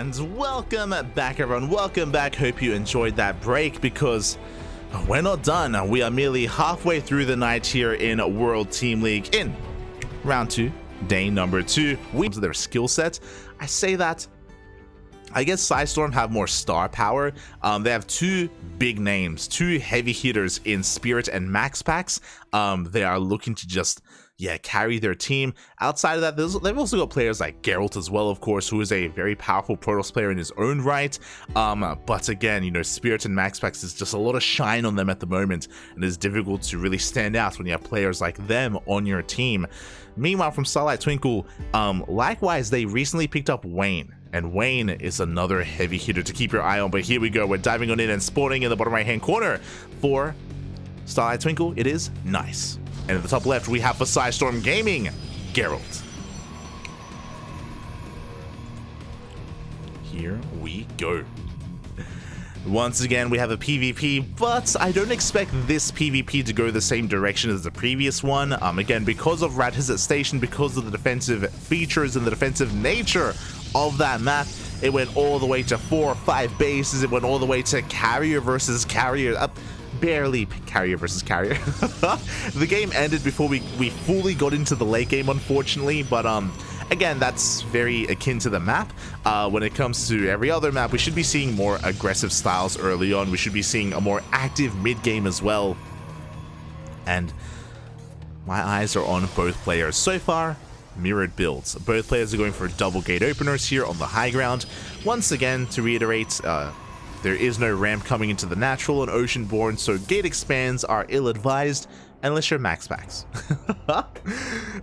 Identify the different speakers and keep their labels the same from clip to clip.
Speaker 1: And welcome back, everyone. Welcome back. Hope you enjoyed that break, because we're not done. We are merely halfway through the night here in World Team League in round 2, day number 2. We their skill set. I say that I guess PSISTORM have more star power. They have two big names, two heavy hitters in Spirit and MaxPax. They are looking to just carry their team. Outside of that, they've also got players like Gerald as well, of course, who is a very powerful Protoss player in his own right. But again, you know, Spirit and MaxPax is just a lot of shine on them at the moment, and it's difficult to really stand out when you have players like them on your team. Meanwhile, from Starlight Twinkle, likewise, they recently picked up Wayne. And Wayne is another heavy hitter to keep your eye on. But here we go. We're diving on in and spawning in the bottom right-hand corner for Starlight Twinkle. It is nice. And at the top left, we have for PSISTORM Gaming, Gerald. Here we go. Once again, we have a PvP, but I don't expect this PvP to go the same direction as the previous one. Again, because of Radhizit Station, because of the defensive features and the defensive nature of that map, it went all the way to 4 or 5 bases. It went all the way to carrier versus carrier. Barely carrier versus carrier. The game ended before we fully got into the late game, unfortunately, but again, that's very akin to the map. When it comes to every other map, we should be seeing more aggressive styles early on. We should be seeing a more active mid-game as well. And my eyes are on both players. So far, mirrored builds. Both players are going for double gate openers here on the high ground. Once again, to reiterate, there is no ramp coming into the natural and ocean-born, so gate expands are ill-advised unless you're MaxPax.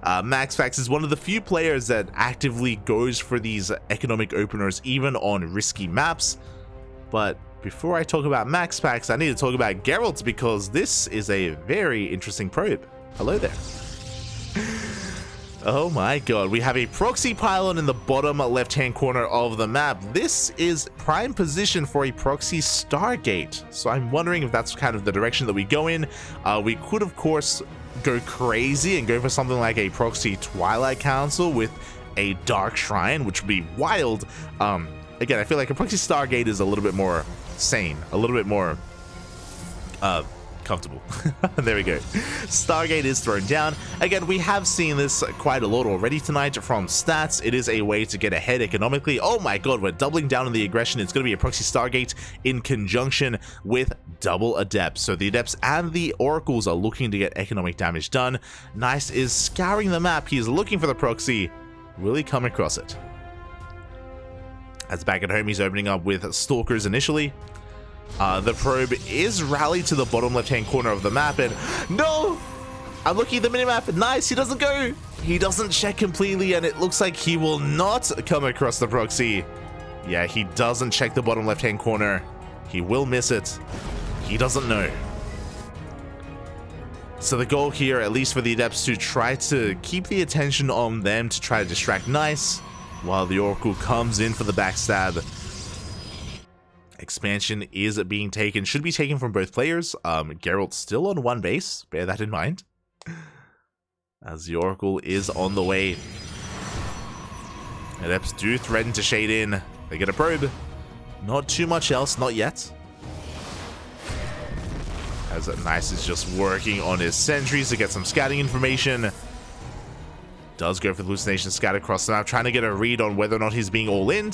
Speaker 1: MaxPax is one of the few players that actively goes for these economic openers even on risky maps. But before I talk about MaxPax, I need to talk about Gerald, because this is a very interesting probe. Hello there. Oh my god, we have a proxy pylon in the bottom left-hand corner of the map. This is prime position for a proxy Stargate, so I'm wondering if that's kind of the direction that we go in. We could, of course, go crazy and go for something like a proxy Twilight Council with a Dark Shrine, which would be wild. Again, I feel like a proxy Stargate is a little bit more sane, a little bit more comfortable. There we go. Stargate is thrown down. Again, we have seen this quite a lot already tonight from stats. It is a way to get ahead economically. Oh my god, we're doubling down on the aggression. It's going to be a proxy Stargate in conjunction with double Adepts. So the Adepts and the Oracles are looking to get economic damage done. Nice is scouring the map. He is looking for the proxy. Will he come across it? As back at home, he's opening up with Stalkers initially. The probe is rallied to the bottom left-hand corner of the map, and no! I'm looking at the minimap. Nice, he doesn't go. He doesn't check completely, and it looks like he will not come across the proxy. Yeah, he doesn't check the bottom left-hand corner. He will miss it. He doesn't know. So the goal here, at least for the Adepts, to try to keep the attention on them to try to distract Nice, while the Oracle comes in for the backstab. Expansion is being taken, should be taken from both players. Gerald still on 1 base, bear that in mind. As the Oracle is on the way. Adepts do threaten to shade in. They get a probe. Not too much else, not yet. As Nice is just working on his sentries to get some scouting information. Does go for the hallucination scout across the map, trying to get a read on whether or not he's being all-in.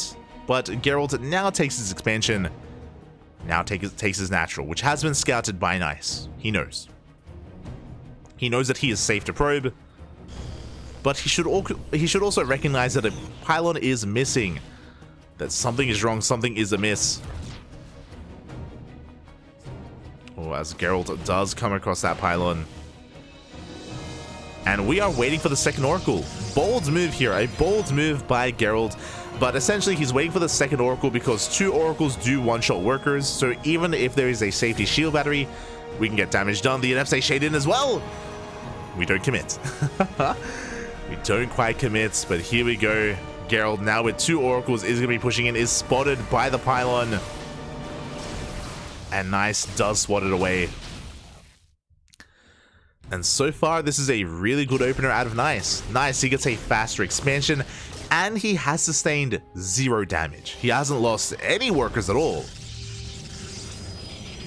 Speaker 1: But Gerald now takes his expansion, now takes his natural, which has been scouted by Nice. He knows. He knows that he is safe to probe, but he should also recognize that a pylon is missing, that something is wrong, something is amiss. Oh, as Gerald does come across that pylon. And we are waiting for the second Oracle. Bold move here, a bold move by Gerald. But essentially, he's waiting for the second Oracle because 2 Oracles do one-shot workers. So even if there is a safety shield battery, we can get damage done. The NFs shade in as well. We don't commit. We don't quite commit, but here we go. Gerald now with 2 Oracles is going to be pushing in, is spotted by the pylon. And Nice does swat it away. And so far, this is a really good opener out of Nice. Nice, he gets a faster expansion. and he has sustained 0 damage. He hasn't lost any workers at all.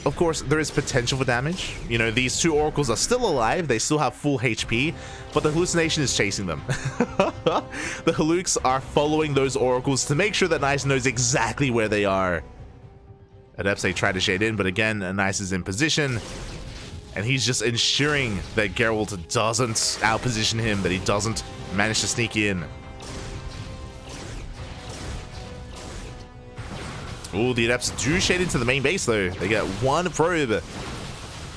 Speaker 1: Of course, there is potential for damage. You know, these 2 oracles are still alive, they still have full HP, but the hallucination is chasing them. The Halukes are following those oracles to make sure that Nice knows exactly where they are. Adepts, they try to shade in, but again, Nice is in position, and he's just ensuring that Gerald doesn't outposition him, that he doesn't manage to sneak in. Ooh, the Adepts do shade into the main base though. They get 1 probe.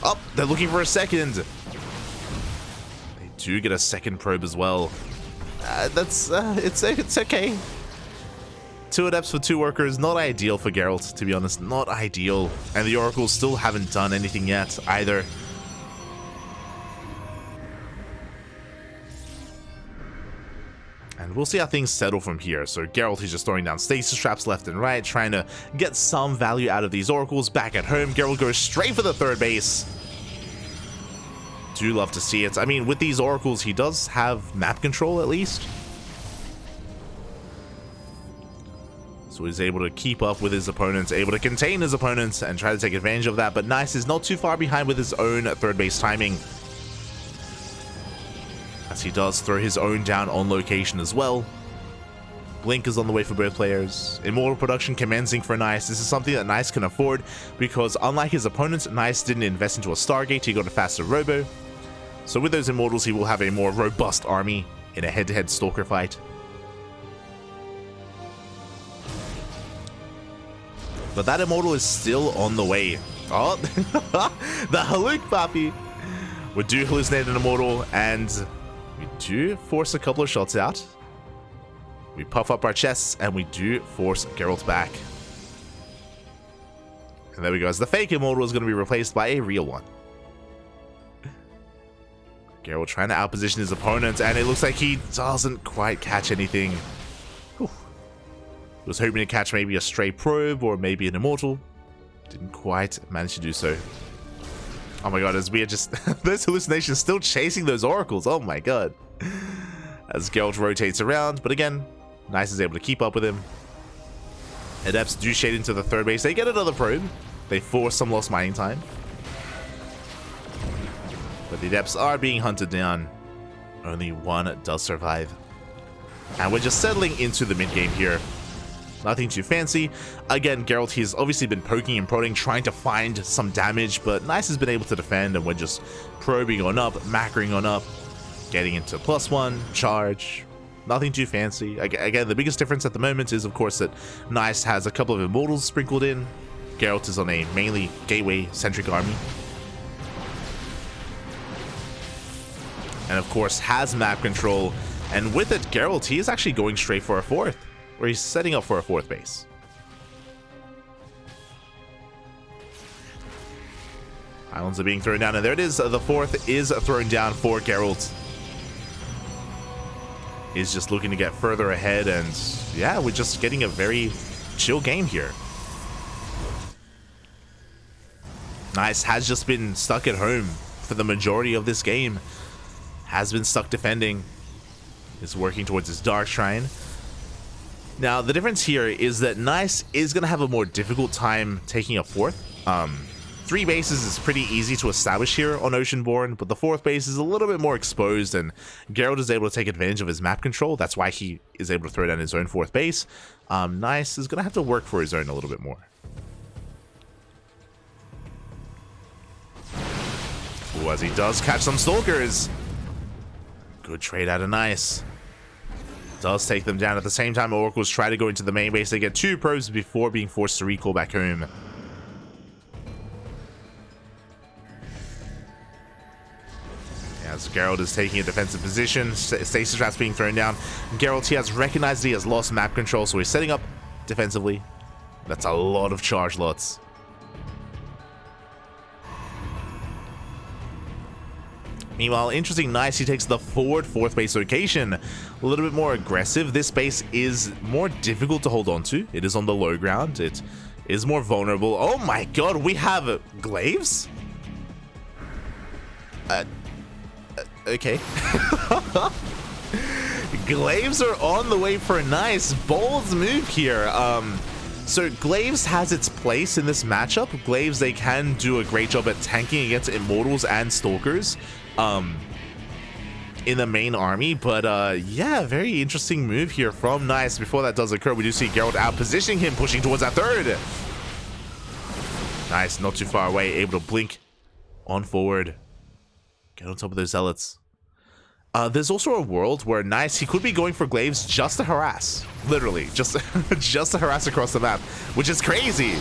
Speaker 1: Oh, they're looking for a second. They do get a second probe as well. It's okay. 2 Adepts for 2 workers, not ideal for Gerald, to be honest, not ideal. And the Oracles still haven't done anything yet either. And we'll see how things settle from here. So Gerald is just throwing down stasis traps left and right, trying to get some value out of these oracles. Back at home, Gerald goes straight for the 3rd base. Do love to see it. I mean, with these oracles, he does have map control at least. So he's able to keep up with his opponents, able to contain his opponents and try to take advantage of that. But Nice is not too far behind with his own 3rd base timing, as he does throw his own down on location as well. Blink is on the way for both players. Immortal production commencing for Nice. This is something that Nice can afford because unlike his opponents, Nice didn't invest into a Stargate, he got a faster Robo. So with those Immortals, he will have a more robust army in a head-to-head Stalker fight. But that Immortal is still on the way. Oh, the Haluk Papi. We do hallucinate an Immortal, and we do force a couple of shots out. We puff up our chests, and we do force Geralt back. And there we go, as the fake Immortal is going to be replaced by a real one. Geralt trying to outposition his opponent, and it looks like he doesn't quite catch anything. Whew. Was hoping to catch maybe a stray probe or maybe an Immortal. Didn't quite manage to do so. Oh my god, as we are just... those hallucinations still chasing those oracles. Oh my god. As Geralt rotates around, but again, Nice is able to keep up with him. Adepts do shade into the 3rd base. They get another probe. They force some lost mining time. But the Adepts are being hunted down. Only 1 does survive. And we're just settling into the mid-game here. Nothing too fancy. Again, Geralt, he's obviously been poking and prodding, trying to find some damage, but Nice has been able to defend, and we're just probing on up, macroing on up, getting into +1, charge. Nothing too fancy. Again, the biggest difference at the moment is, of course, that Nice has a couple of Immortals sprinkled in. Geralt is on a mainly gateway-centric army. And, of course, has map control. And with it, Geralt, he is actually going straight for a 4th. Or he's setting up for a 4th base. Islands are being thrown down, and there it is. The 4th is thrown down for Geralt. He's just looking to get further ahead, and yeah, we're just getting a very chill game here. Nice has just been stuck at home for the majority of this game. Has been stuck defending. Is working towards his Dark Shrine. Now, the difference here is that Nice is going to have a more difficult time taking a 4th. 3 bases is pretty easy to establish here on Oceanborn, but the 4th base is a little bit more exposed, and Gerald is able to take advantage of his map control. That's why he is able to throw down his own 4th base. Nice is going to have to work for his own a little bit more. Ooh, as he does catch some Stalkers. Good trade out of Nice. Does take them down. At the same time, Oracles try to go into the main base. They get 2 probes before being forced to recall back home. As Gerald is taking a defensive position, stasis traps being thrown down. Gerald, he has recognized he has lost map control, so he's setting up defensively. That's a lot of charge lots. Meanwhile, interesting, Nice, he takes the forward 4th base location. A little bit more aggressive. This base is more difficult to hold on to. It is on the low ground. It is more vulnerable. Oh my god, we have glaives? Okay. Glaives are on the way for a nice bold move here. So Glaives has its place in this matchup. Glaives, they can do a great job at tanking against Immortals and Stalkers in the main army. But yeah, very interesting move here from Nice. Before that does occur, we do see Gerald out positioning him, pushing towards that third. Nice, not too far away, able to blink on forward. Get on top of those Zealots. There's also a world where Nice, he could be going for Glaives just to harass. Literally, just to harass across the map, which is crazy.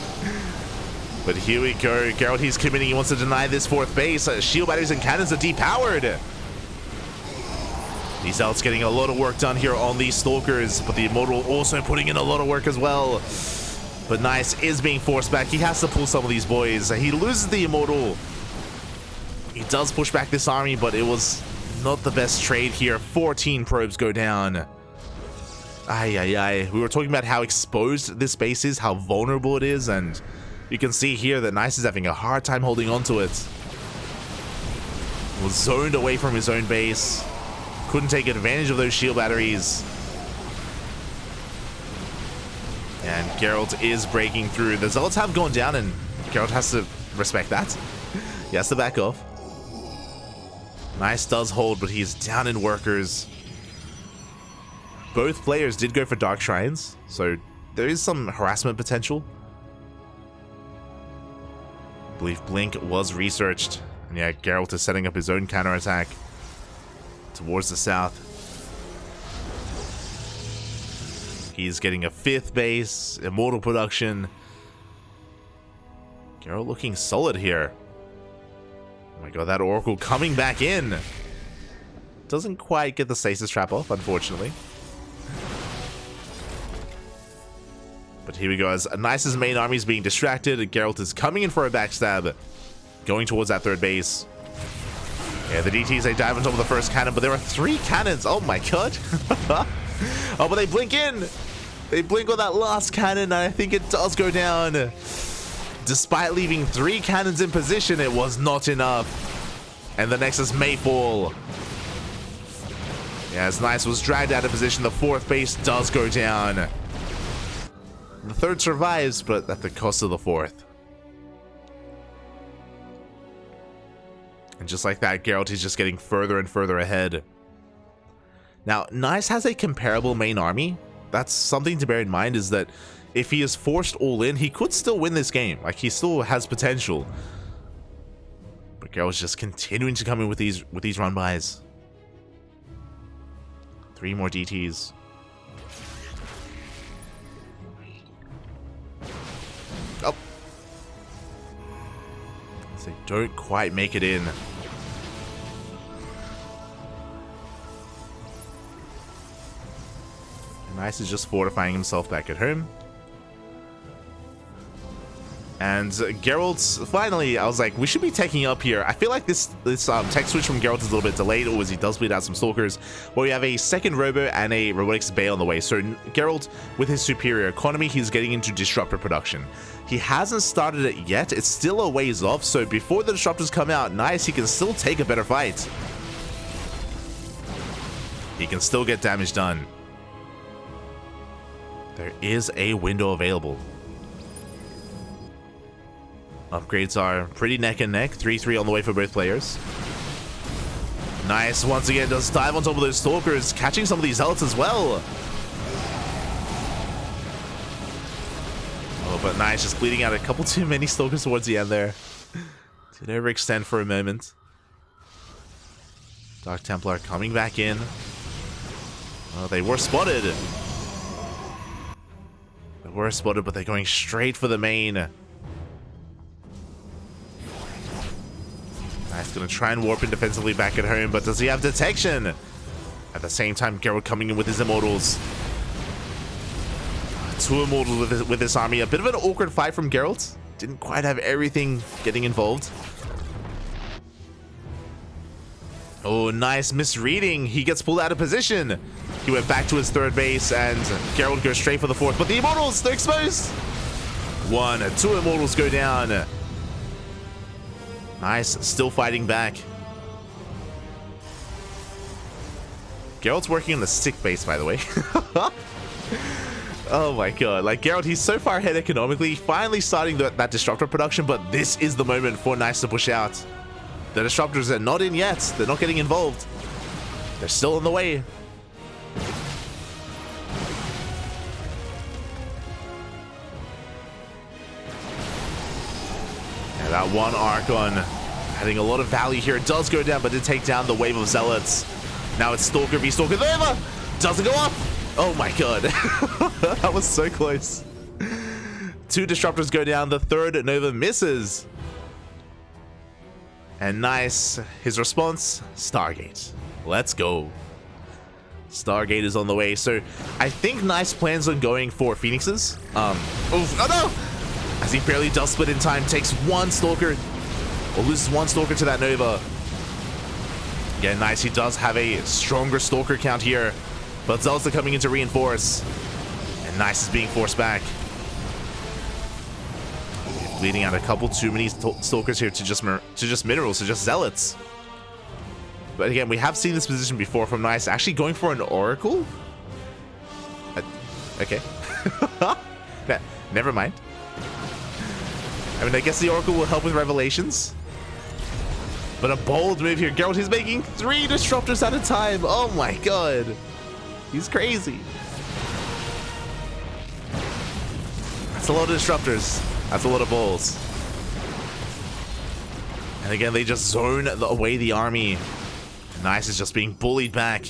Speaker 1: But here we go. Gerald, he's committing. He wants to deny this fourth base. Shield batteries and cannons are depowered. These Zealots getting a lot of work done here on these Stalkers, but the Immortal also putting in a lot of work as well. But Nice is being forced back. He has to pull some of these boys. He loses the Immortal. He does push back this army, but it was not the best trade here. 14 probes go down. Ay, ay, ay. We were talking about how exposed this base is, how vulnerable it is, and you can see here that Nice is having a hard time holding on to it. Was zoned away from his own base. Couldn't take advantage of those shield batteries. And Gerald is breaking through. The Zealots have gone down, and Gerald has to respect that. He has to back off. Nice does hold, but he's down in workers. Both players did go for Dark Shrines, so there is some harassment potential. I believe Blink was researched. And yeah, Geralt is setting up his own counterattack towards the south. He's getting a 5th base, Immortal production. Geralt looking solid here. Oh my god, that Oracle coming back in. Doesn't quite get the stasis trap off, unfortunately. But here we go, as Nice's main army is being distracted. Geralt is coming in for a backstab, going towards that 3rd base. Yeah, the DTs, they dive on top of the first cannon, but there are 3 cannons. Oh my god. Oh, but they blink in. They blink on that last cannon, and I think it does go down. Despite leaving 3 cannons in position, it was not enough. And the Nexus may fall. Yeah, as Nice was dragged out of position, the 4th base does go down. The 3rd survives, but at the cost of the 4th. And just like that, Geralt is just getting further and further ahead. Now, Nice has a comparable main army. That's something to bear in mind, is that if he is forced all in, he could still win this game. Like, he still has potential. But Geralt's just continuing to come in with these run-bys. 3 more DTs. Oh. They don't quite make it in. Nice is just fortifying himself back at home. And Gerald's finally, I was like, we should be taking up here. I feel like this tech switch from Geralt is a little bit delayed, or as he does bleed out some Stalkers. But we have a 2nd Robo and a Robotics Bay on the way. So Geralt, with his superior economy, he's getting into Disruptor production. He hasn't started it yet. It's still a ways off. So before the Disruptors come out, Nice, he can still take a better fight. He can still get damage done. There is a window available. Upgrades are pretty neck and neck. 3-3 on the way for both players. Nice, once again, does dive on top of those Stalkers, catching some of these Zealots as well. Oh, but Nice just bleeding out a couple too many Stalkers towards the end there. Did overextend for a moment. Dark Templar coming back in. Oh, they were spotted. They were spotted, but they're going straight for the main. Nice, gonna try and warp in defensively back at home, but does he have detection? At the same time, Gerald coming in with his Immortals. 2 Immortals with this army. A bit of an awkward fight from Gerald. Didn't quite have everything getting involved. Oh, nice misreading. He gets pulled out of position. He went back to his 3rd base, and Gerald goes straight for the 4th. But the Immortals, they're exposed. 1, 2 Immortals go down. Nice, still fighting back. Gerald's working on the sick base, by the way. Oh my god. Like, Gerald, he's so far ahead economically, finally starting that disruptor production, but this is the moment for Nice to push out. The disruptors are not in yet. They're not getting involved. They're still on the way. And that one Archon adding a lot of value here. It does go down, but did take down the wave of Zealots. Now it's Stalker v Stalker. Nova doesn't go up. Oh my god. That was so close. 2 disruptors go down. The third Nova misses. And Nice, his response, Stargate. Let's go. Stargate is on the way. So I think Nice plans on going for Phoenixes. Oof, oh no! As he barely does split in time, takes 1 Stalker, or loses 1 Stalker to that Nova. Again, Nice, he does have a stronger Stalker count here, but Zealots are coming in to reinforce. And Nice is being forced back. Bleeding out a couple too many Stalkers here to just minerals, to just Zealots. But again, we have seen this position before from Nice, actually going for an Oracle? Okay. Never mind. I mean, I guess the Oracle will help with Revelations. But a bold move here. Gerald is making 3 disruptors at a time. Oh my god. He's crazy. That's a lot of disruptors. That's a lot of balls. And again, they just zone away the army. Nice is just being bullied back.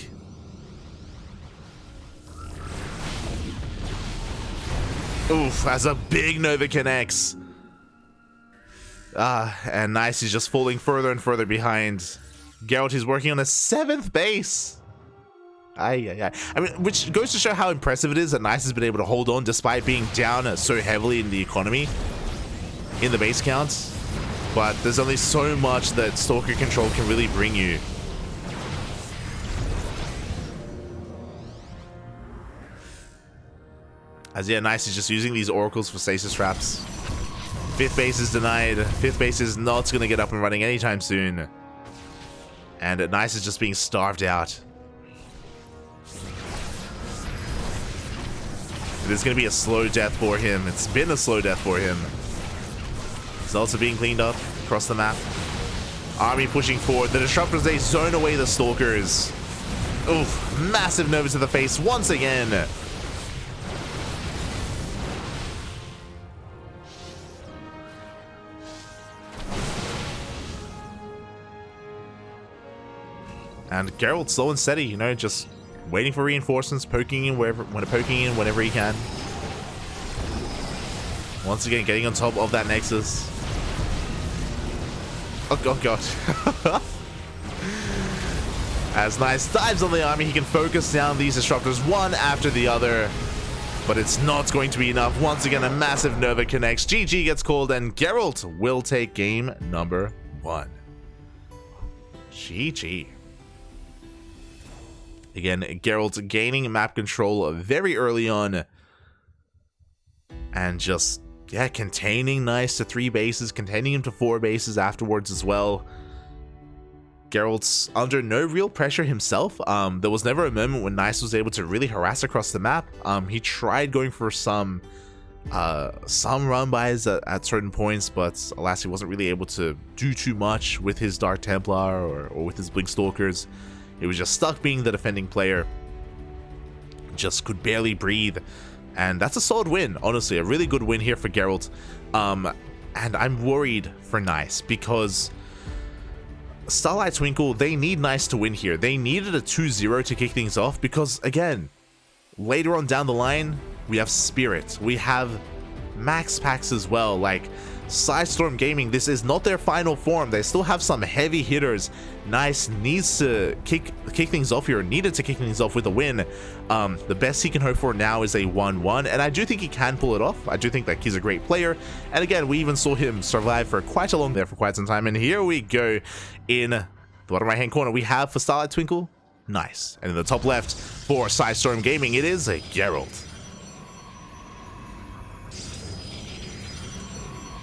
Speaker 1: Oof, as a big Nova connects. And Nice is just falling further and further behind. Gerald is working on a 7th base. I mean, which goes to show how impressive it is that Nice has been able to hold on despite being down so heavily in the economy, in the base counts. But there's only so much that Stalker control can really bring you. As yeah, Nice is just using these oracles for stasis traps. 5th base is denied. 5th base is not going to get up and running anytime soon. And Nice is just being starved out. It is going to be a slow death for him. It's been a slow death for him. Zealots are being cleaned up across the map. Army pushing forward. The disruptors, they zone away the Stalkers. Oof, massive Nova to the face once again. And Gerald slow and steady, you know, just waiting for reinforcements, poking in whenever he can. Once again, getting on top of that Nexus. Oh god. As Nice dives on the army, he can focus down these disruptors one after the other. But it's not going to be enough. Once again, a massive Nova connects. GG gets called, and Gerald will take game number 1. GG. Again, Gerald's gaining map control very early on. And just, yeah, containing Nice to 3 bases, containing him to 4 bases afterwards as well. Gerald's under no real pressure himself. There was never a moment when Nice was able to really harass across the map. He tried going for some run-bys at certain points, but alas, he wasn't really able to do too much with his Dark Templar or with his Blink Stalkers. He was just stuck being the defending player. Just could barely breathe. And that's a solid win, honestly. A really good win here for Gerald. And I'm worried for Nice because Starlight Twinkle, they need Nice to win here. They needed a 2-0 to kick things off because, again, later on down the line, we have Spirit. We have MaxPax as well. Like, PSISTORM Gaming, this is not their final form. They still have some heavy hitters. Nice needs to kick things off here, needed to kick things off with a win. The best he can hope for now is a 1-1, and I do think he can pull it off. I do think that he's a great player, and again, we even saw him survive for quite some time, and here we go. In the bottom right hand corner, we have for Starlight Twinkle, Nice, and in the top left for PSISTORM Gaming, it is a Gerald.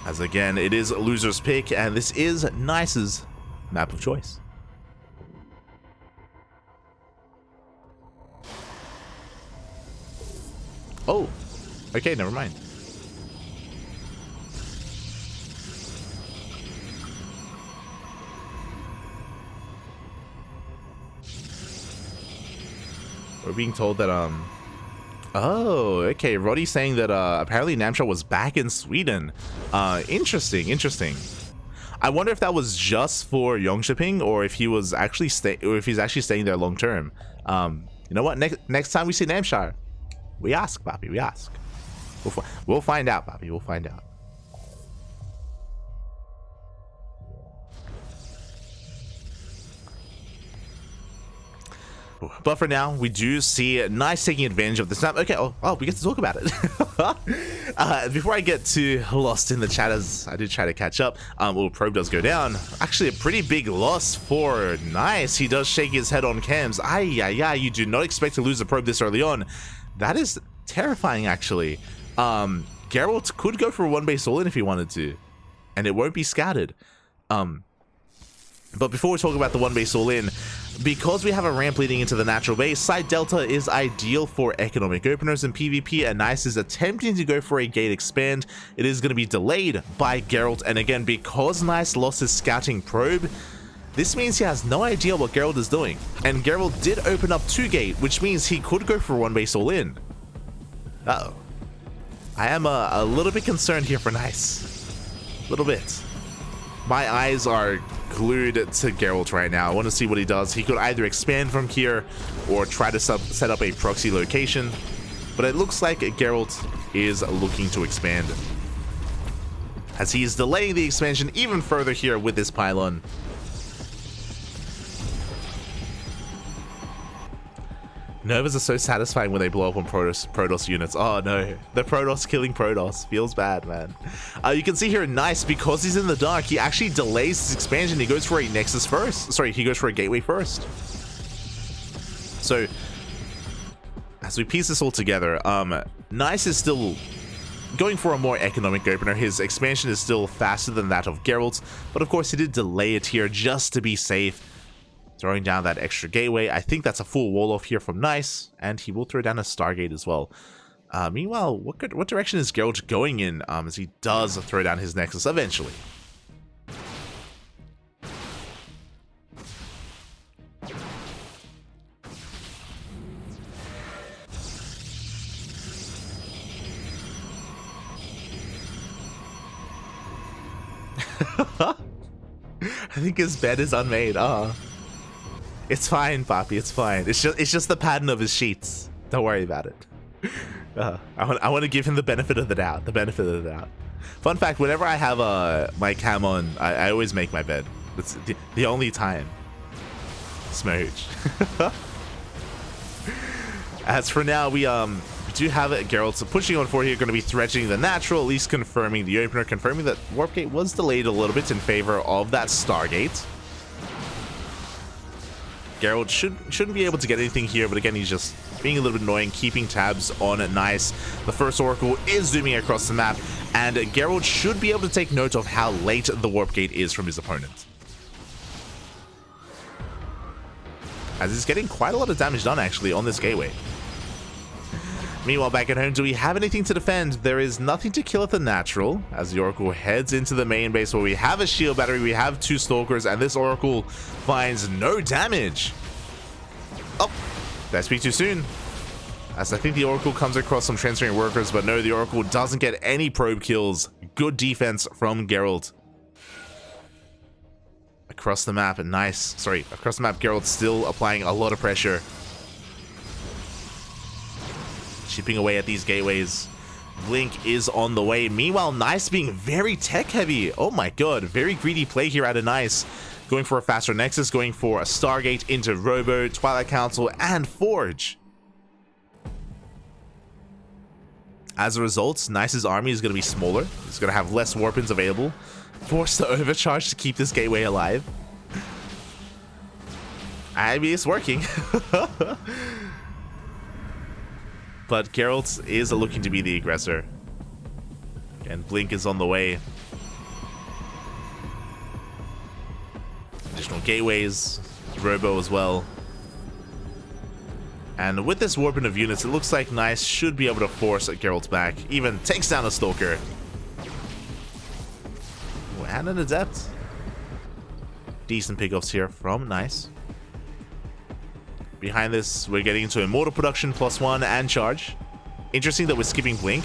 Speaker 1: As again, it is a loser's pick, and this is Nice's map of choice. Okay, never mind. We're being told that, oh, okay. Roddy's saying that apparently Namcha was back in Sweden. Interesting, interesting. I wonder if that was just for Yongshipping or if he was actually he's actually staying there long term. You know what? Next time we see Namcha, we ask, Papi. We ask. We'll find out, Papi. We'll find out. But for now, we do see Nice taking advantage of this map. Okay, oh, we get to talk about it. Before I get too lost in the chat, as I did try to catch up, probe does go down. Actually, a pretty big loss for Nice. He does shake his head on cams. You do not expect to lose a probe this early on. That is terrifying, actually. Gerald could go for a one base all-in if he wanted to, and it won't be scattered. But before we talk about the one base all-in, because we have a ramp leading into the natural base, side delta is ideal for economic openers in PvP, and Nice is attempting to go for a gate expand. It is going to be delayed by Gerald, and again, because Nice lost his scouting probe, this means he has no idea what Gerald is doing. And Gerald did open up 2 gate, which means he could go for one base all-in. Uh-oh. I am a little bit concerned here for Nice. A little bit. My eyes are glued to Geralt right now. I want to see what he does. He could either expand from here or try to set up a proxy location, but it looks like Geralt is looking to expand, as he is delaying the expansion even further here with this pylon. Novas are so satisfying when they blow up on Protoss units. Oh no, the Protoss killing Protoss feels bad, man. You can see here, Nice, because he's in the dark, he actually delays his expansion. He goes for a Nexus first. Sorry, he goes for a Gateway first. So, as we piece this all together, Nice is still going for a more economic opener. His expansion is still faster than that of Geralt's, but of course he did delay it here just to be safe, throwing down that extra gateway. I think that's a full wall off here from Nice, and he will throw down a Stargate as well. Meanwhile, what direction is Gerald going in, as he does throw down his Nexus eventually? I think his bed is unmade. It's fine, Papi. It's fine. It's just the pattern of his sheets. Don't worry about it. I want to give him the benefit of the doubt. The benefit of the doubt. Fun fact: whenever I have my cam on, I always make my bed. It's the only time. Smooch. As for now, we do have it. Geralt pushing on forward here, going to be threatening the natural, at least confirming the opener, confirming that Warp Gate was delayed a little bit in favor of that Stargate. Geralt shouldn't be able to get anything here, but again, he's just being a little bit annoying, keeping tabs on Nice. The first Oracle is zooming across the map, and Geralt should be able to take note of how late the Warp Gate is from his opponent, as he's getting quite a lot of damage done actually on this gateway. Meanwhile, back at home, do we have anything to defend? There is nothing to kill at the natural, as the Oracle heads into the main base where we have a shield battery, we have 2 Stalkers, and this Oracle finds no damage. Oh, did I speak too soon? As I think the Oracle comes across some transferring workers, but no, the Oracle doesn't get any probe kills. Good defense from Geralt. Across the map, Nice. Sorry, across the map, Geralt still applying a lot of pressure, chipping away at these gateways. Blink is on the way. Meanwhile, Nice being very tech heavy. Oh my god, very greedy play here out of Nice. Going for a faster Nexus, going for a Stargate into Robo, Twilight Council, and Forge. As a result, Nice's army is going to be smaller. It's going to have less warpins available. Forced to overcharge to keep this gateway alive. I mean, it's working. But Geralt is looking to be the aggressor. And Blink is on the way. Additional gateways. Robo as well. And with this warping of units, it looks like Nice should be able to force Geralt back. Even takes down a Stalker. Ooh, and an Adept. Decent pickoffs here from Nice. Behind this, we're getting into Immortal Production +1 and Charge. Interesting that we're skipping Blink.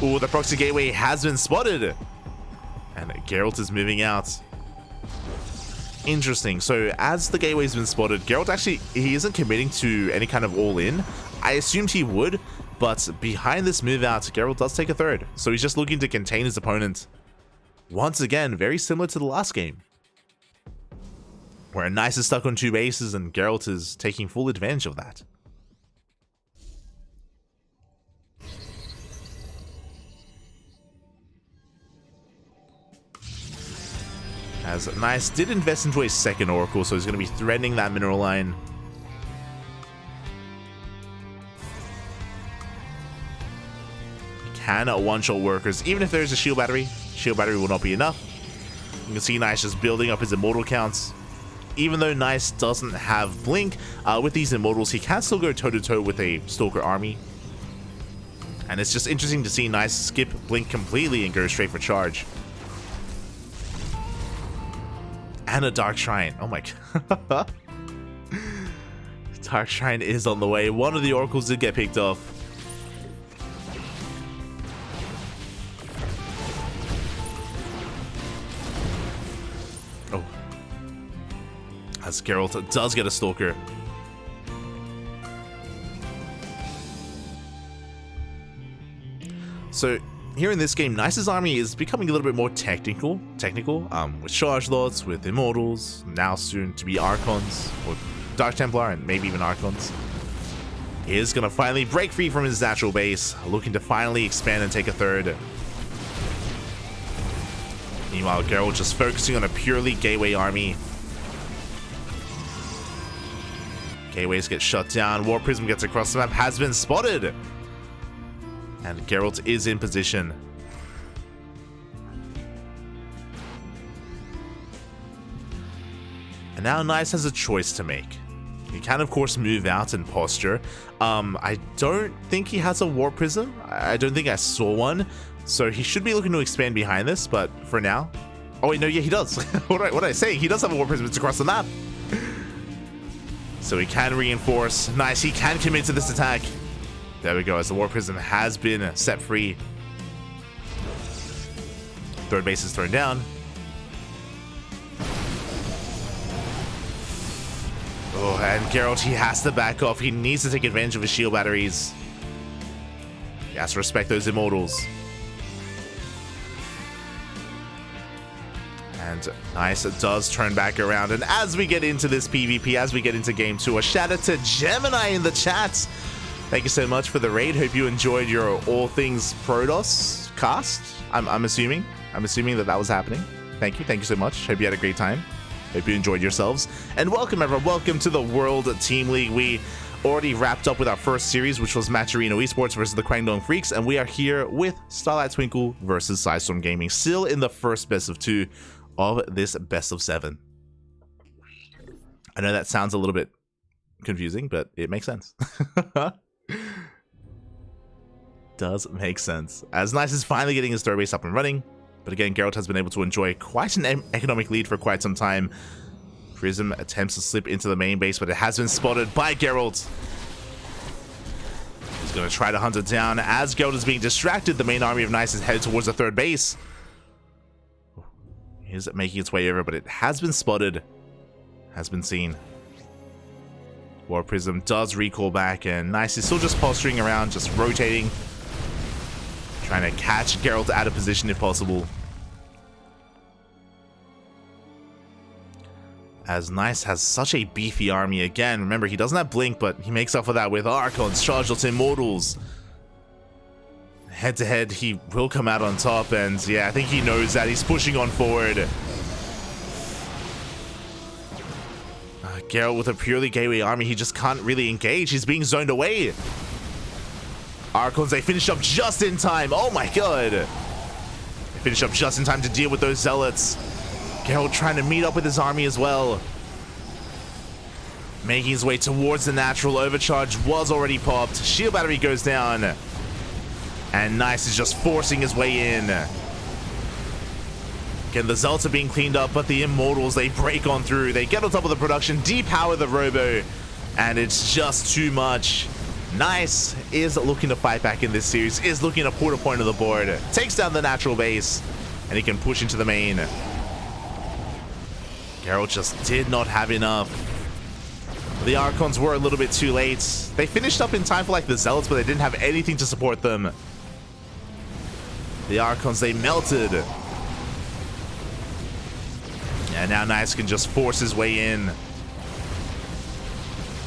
Speaker 1: Ooh, the Proxy Gateway has been spotted. And Geralt is moving out. Interesting. So as the gateway's been spotted, Geralt actually, he isn't committing to any kind of all-in. I assumed he would, but behind this move out, Geralt does take a third. So he's just looking to contain his opponent. Once again, very similar to the last game, where Nice is stuck on 2 bases and Geralt is taking full advantage of that. As Nice did invest into a second Oracle, so he's going to be threatening that mineral line. He can one-shot workers, even if there's a shield battery. Shield battery will not be enough. You can see Nice just building up his immortal counts. Even though Nice doesn't have Blink, with these immortals, he can still go toe-to-toe with a Stalker army. And it's just interesting to see Nice skip Blink completely and go straight for Charge. And a Dark Shrine. Oh my god. Dark Shrine is on the way. One of the Oracles did get picked off. Oh. As Geralt does get a Stalker. So here in this game, Nice's army is becoming a little bit more technical, with Charge Lords, with Immortals, now soon to be Archons, or Dark Templar, and maybe even Archons. He is going to finally break free from his natural base, looking to finally expand and take a third. Meanwhile, Geralt just focusing on a purely Gateway army. Gateways get shut down, War Prism gets across the map, has been spotted! And Geralt is in position. And now Nice has a choice to make. He can, of course, move out and posture. I don't think he has a War Prism. I don't think I saw one. So he should be looking to expand behind this, but for now... Oh, wait, no, yeah, he does. What did I say? He does have a War Prism. It's across the map. So he can reinforce. Nice, he can commit to this attack. There we go, as the War Prism has been set free. Third base is thrown down. Oh, and Geralt, he has to back off. He needs to take advantage of his shield batteries. He has to respect those Immortals. And Nice does turn back around. And as we get into this PvP, as we get into Game 2, a shout out to Gemini in the chat. Thank you so much for the raid. Hope you enjoyed your All Things Protoss cast. I'm assuming that was happening. Thank you so much. Hope you had a great time. Hope you enjoyed yourselves. And welcome everyone, welcome to the World Team League. We already wrapped up with our first series, which was Matcherino Esports versus the Kwangdong Freaks, and we are here with Starlight Twinkle versus PSISTORM Gaming, still in the first best of 2 of this best of 7. I know that sounds a little bit confusing, but it makes sense. Does make sense. As Nice is finally getting his third base up and running, but again, Geralt has been able to enjoy quite an economic lead for quite some time. Prism attempts to slip into the main base, but it has been spotted by Geralt. He's going to try to hunt it down. As Geralt is being distracted, the main army of Nice is headed towards the third base. He's making its way over, but it has been spotted. Has been seen. War Prism does recall back, and Nice is still just posturing around, just rotating. Trying to catch Geralt out of position if possible. As Nice has such a beefy army again. Remember, he doesn't have Blink, but he makes up for that with Archons, Charge Immortals. Head to head, he will come out on top, and yeah, I think he knows that. He's pushing on forward. Geralt with a purely Gateway army, he just can't really engage. He's being zoned away. Archons, they finish up just in time. Oh my god. They finish up just in time to deal with those Zealots. Geralt trying to meet up with his army as well. Making his way towards the natural. Overcharge was already popped. Shield battery goes down. And Nice is just forcing his way in. Again, the Zealots are being cleaned up, but the Immortals, they break on through. They get on top of the production, depower the Robo, and it's just too much. Nice is looking to fight back in this series, is looking to put a point on the board. Takes down the natural base, and he can push into the main. Gerald just did not have enough. The Archons were a little bit too late. They finished up in time for like the Zealots, but they didn't have anything to support them. The Archons, they melted. And now Nice can just force his way in.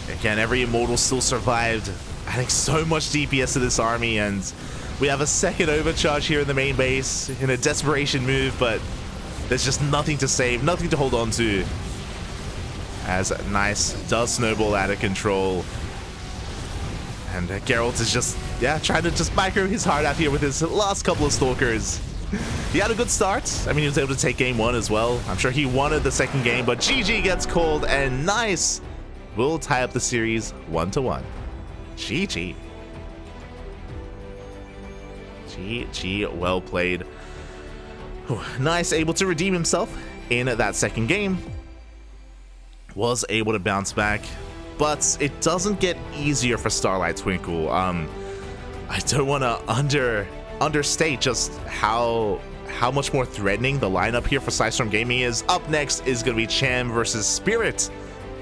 Speaker 1: Again, every Immortal still survived, adding so much DPS to this army, and we have a second overcharge here in the main base in a desperation move, but there's just nothing to save, nothing to hold on to. As Nice does snowball out of control. And Geralt is just, trying to just micro his heart out here with his last couple of Stalkers. He had a good start. I mean, he was able to take game 1 as well. I'm sure he wanted the second game, but GG gets called, and Nice will tie up the series 1-1. GG. GG, well played. Nice able to redeem himself in that second game. Was able to bounce back, but it doesn't get easier for Starlight Twinkle. I don't want to understate just how much more threatening the lineup here for PSISTORM Gaming is. Up next is going to be Cham versus Spirit,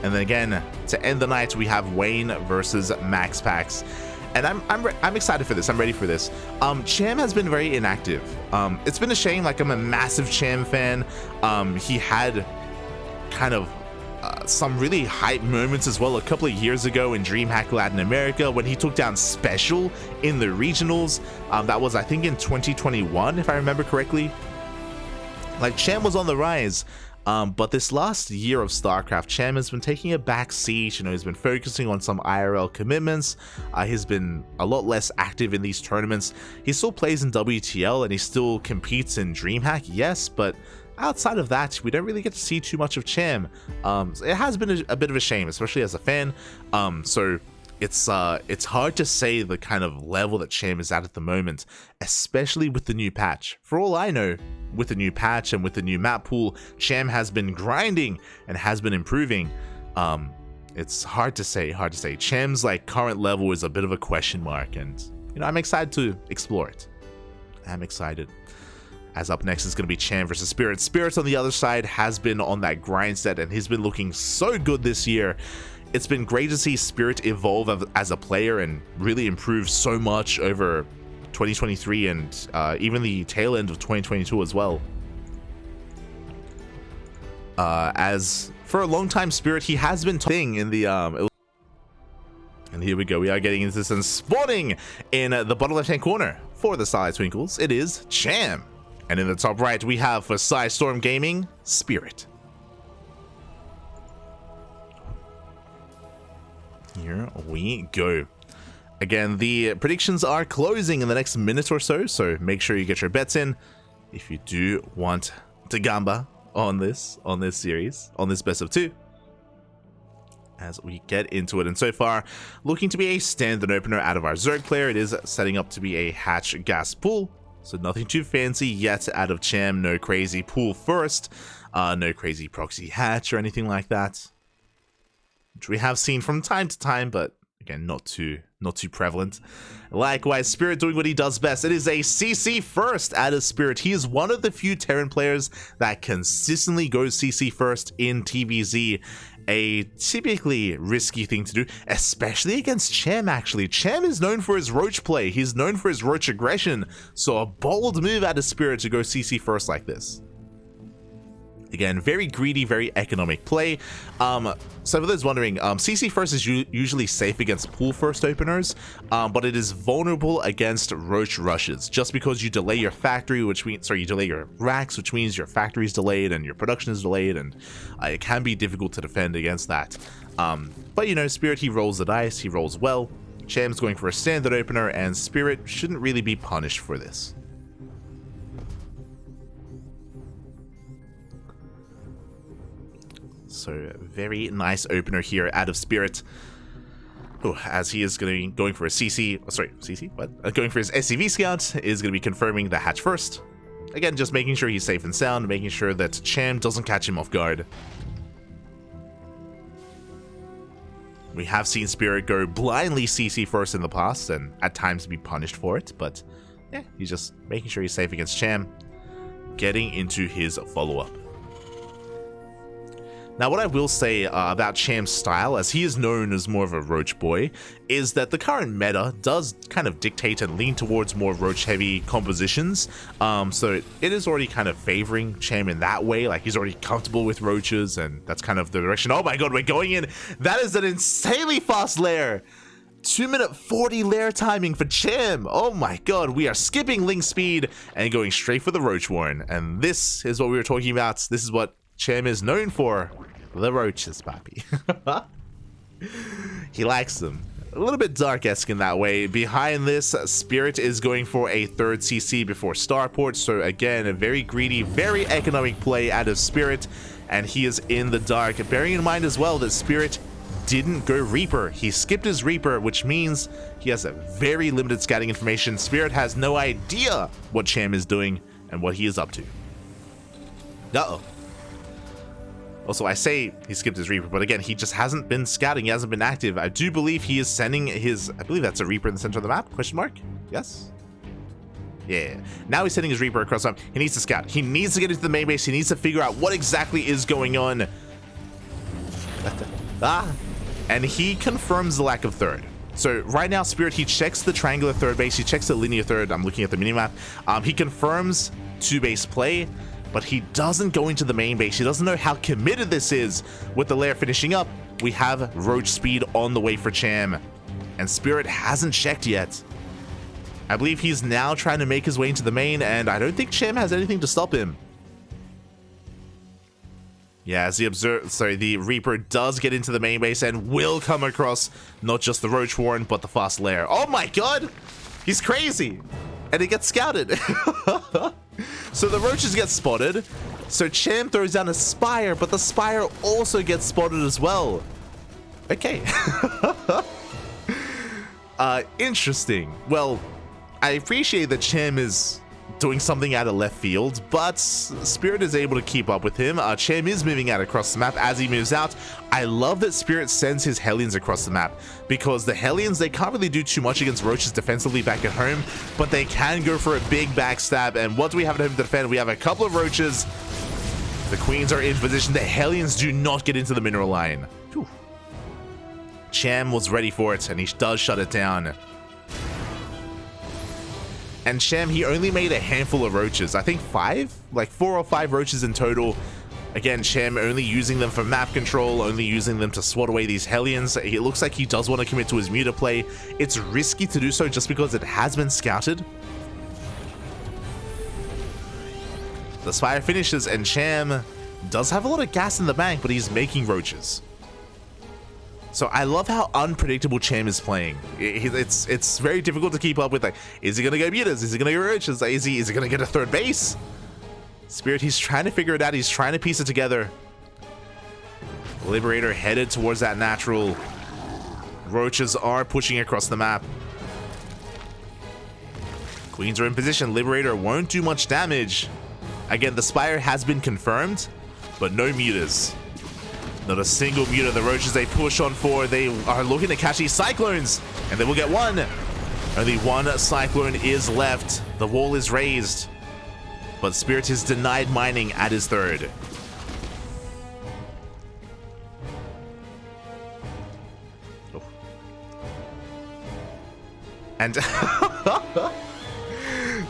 Speaker 1: and then again to end the night we have Wayne versus MaxPax. And I'm excited for this. I'm ready for this. Cham has been very inactive. It's been a shame. Like, I'm a massive Cham fan. He had kind of some really hype moments as well a couple of years ago in DreamHack Latin America when he took down Special in the regionals. That was, I think, in 2021, if I remember correctly. Like, Cham was on the rise. But this last year of StarCraft, Cham has been taking a back seat. You know, he's been focusing on some IRL commitments. He's been a lot less active in these tournaments. He still plays in WTL and he still competes in DreamHack, yes, but outside of that, we don't really get to see too much of Cham. It has been a bit of a shame, especially as a fan. So it's hard to say the kind of level that Cham is at the moment, especially with the new patch. For all I know, with the new patch and with the new map pool, Cham has been grinding and has been improving. It's hard to say. Cham's like current level is a bit of a question mark, and you know, I'm excited to explore it. I'm excited. As up next is going to be Cham versus Spirit. Spirit on the other side has been on that grind set and he's been looking so good this year. It's been great to see Spirit evolve as a player and really improve so much over 2023 and even the tail end of 2022 as well. As for a long time, Spirit, he has been thing in the and here we go. We are getting into this and spawning in the bottom left-hand corner for the Starlight Twinkles. It is Cham. And in the top right, we have for PSISTORM Gaming, Spirit. Here we go. Again, the predictions are closing in the next minute or so, so make sure you get your bets in if you do want to gamba on this series, on this best of 2. As we get into it, and so far, looking to be a standard opener out of our Zerg player. It is setting up to be a hatch gas pool. So nothing too fancy yet out of Cham, no crazy pool first, no crazy proxy hatch or anything like that, which we have seen from time to time, but again, not too prevalent. Likewise, Spirit doing what he does best. It is a CC first out of Spirit. He is one of the few Terran players that consistently goes CC first in TVZ. A typically risky thing to do, especially against Cham, actually. Cham is known for his roach play. He's known for his roach aggression. So a bold move out of Spirit to go CC first like this. Again, very greedy, very economic play. So for those wondering, CC first is usually safe against pool first openers, but it is vulnerable against roach rushes. Just because you delay your factory, which means, sorry, you delay your racks, which means your factory is delayed and your production is delayed, and it can be difficult to defend against that. But you know, Spirit, he rolls the dice, he rolls well. Cham's going for a standard opener, and Spirit shouldn't really be punished for this. So very nice opener here out of Spirit. Oh, as he is going for a CC, sorry, CC, what? Going for his SCV scout, is going to be confirming the hatch first. Again, just making sure he's safe and sound, making sure that Cham doesn't catch him off guard. We have seen Spirit go blindly CC first in the past, and at times be punished for it, but yeah, he's just making sure he's safe against Cham, getting into his follow-up. Now, what I will say about Cham's style, as he is known as more of a Roach boy, is that the current meta does kind of dictate and lean towards more Roach-heavy compositions. So it is already kind of favoring Cham in that way. Like, he's already comfortable with Roaches, and that's kind of the direction. Oh my god, we're going in. That is an insanely fast lair. 2-minute 40 lair timing for Cham. Oh my god, we are skipping link speed and going straight for the Roach Warren. And this is what we were talking about. This is what Cham is known for. The Roaches, papi. He likes them. A little bit Dark-esque in that way. Behind this, Spirit is going for a third CC before Starport. So again, a very greedy, very economic play out of Spirit. And he is in the dark. Bearing in mind as well that Spirit didn't go Reaper. He skipped his Reaper, which means he has a very limited scouting information. Spirit has no idea what Cham is doing and what he is up to. Uh-oh. Also, I say he skipped his Reaper, but again, he just hasn't been scouting. He hasn't been active. I do believe he is sending his... I believe that's a Reaper in the center of the map? Question mark? Yes? Yeah. Now he's sending his Reaper across the map. He needs to scout. He needs to get into the main base. He needs to figure out what exactly is going on. And he confirms the lack of third. So right now, Spirit, he checks the triangular third base. He checks the linear third. I'm looking at the minimap. He confirms 2-base play. But he doesn't go into the main base. He doesn't know how committed this is. With the lair finishing up, we have Roach speed on the way for Cham. And Spirit hasn't checked yet. I believe he's now trying to make his way into the main, and I don't think Cham has anything to stop him. Yeah, as the Reaper does get into the main base and will come across not just the Roach Warren, but the fast lair. Oh my god! He's crazy! And he gets scouted. So the Roaches get spotted. So Cham throws down a Spire, but the Spire also gets spotted as well. Okay. Interesting. Well, I appreciate that Cham is doing something out of left field, but Spirit is able to keep up with him. Cham is moving out across the map as he moves out. I love that Spirit sends his Hellions across the map, because the Hellions, they can't really do too much against Roaches defensively back at home, but they can go for a big backstab. And what do we have at home to defend? We have a couple of Roaches. The Queens are in position. The Hellions do not get into the mineral line. Whew. Cham was ready for it, and he does shut it down. And Cham, he only made a handful of Roaches. I think 5? Like 4 or 5 Roaches in total. Again, Cham only using them for map control, only using them to swat away these Hellions. It looks like he does want to commit to his Muta play. It's risky to do so just because it has been scouted. The Spire finishes, and Cham does have a lot of gas in the bank, but he's making Roaches. So I love how unpredictable Cham is playing. It's very difficult to keep up with. Like, is he gonna go Mutas? Is he gonna go Roaches? Is he gonna get a third base? Spirit, he's trying to figure it out. He's trying to piece it together. Liberator headed towards that natural. Roaches are pushing across the map. Queens are in position. Liberator won't do much damage. Again, the Spire has been confirmed, but no Mutas. Not a single Muta. The Roaches, they push on forward. They are looking to catch these Cyclones, and they will get one. Only one Cyclone is left. The wall is raised, but Spirit is denied mining at his third. Oh. And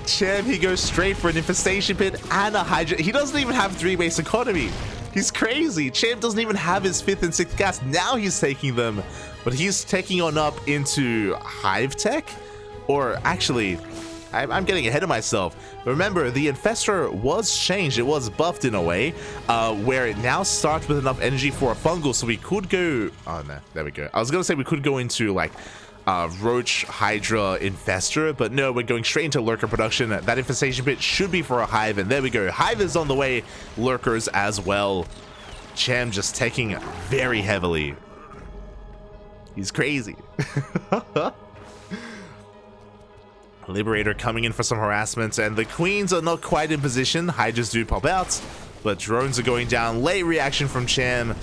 Speaker 1: Cham, he goes straight for an Infestation Pit and a Hydra. He doesn't even have 3-base economy. He's crazy. Cham doesn't even have his 5th and 6th gas. Now he's taking them, but he's taking on up into Hive Tech. Or actually, I'm getting ahead of myself. Remember, the Infestor was changed. It was buffed in a way, where it now starts with enough energy for a fungal. So we could go... Oh, no. There we go. I was going to say we could go into, like, Roach, Hydra, Infestor, but no, we're going straight into Lurker production. That Infestation Pit should be for a Hive, and there we go. Hive is on the way. Lurkers as well. Cham just taking very heavily. He's crazy. Liberator coming in for some harassment, and the queens are not quite in position. Hydras do pop out, but drones are going down. Late reaction from Cham.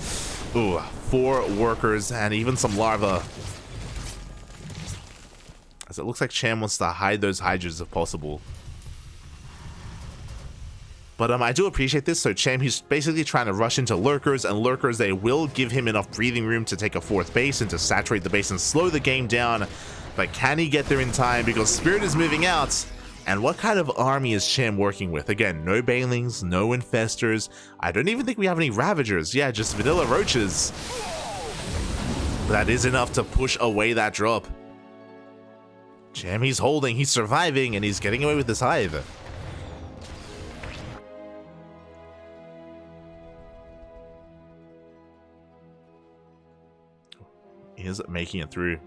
Speaker 1: Ooh, 4 workers and even some larvae. As it looks like Cham wants to hide those Hydras if possible. But I do appreciate this. So Cham, he's basically trying to rush into lurkers, and lurkers, they will give him enough breathing room to take a 4th base and to saturate the base and slow the game down. But can he get there in time? Because Spirit is moving out. And what kind of army is Cham working with? Again, no Banelings, no Infestors. I don't even think we have any Ravagers. Yeah, just vanilla Roaches. But that is enough to push away that drop. Cham, he's holding, he's surviving, and he's getting away with this hive. He is making it through.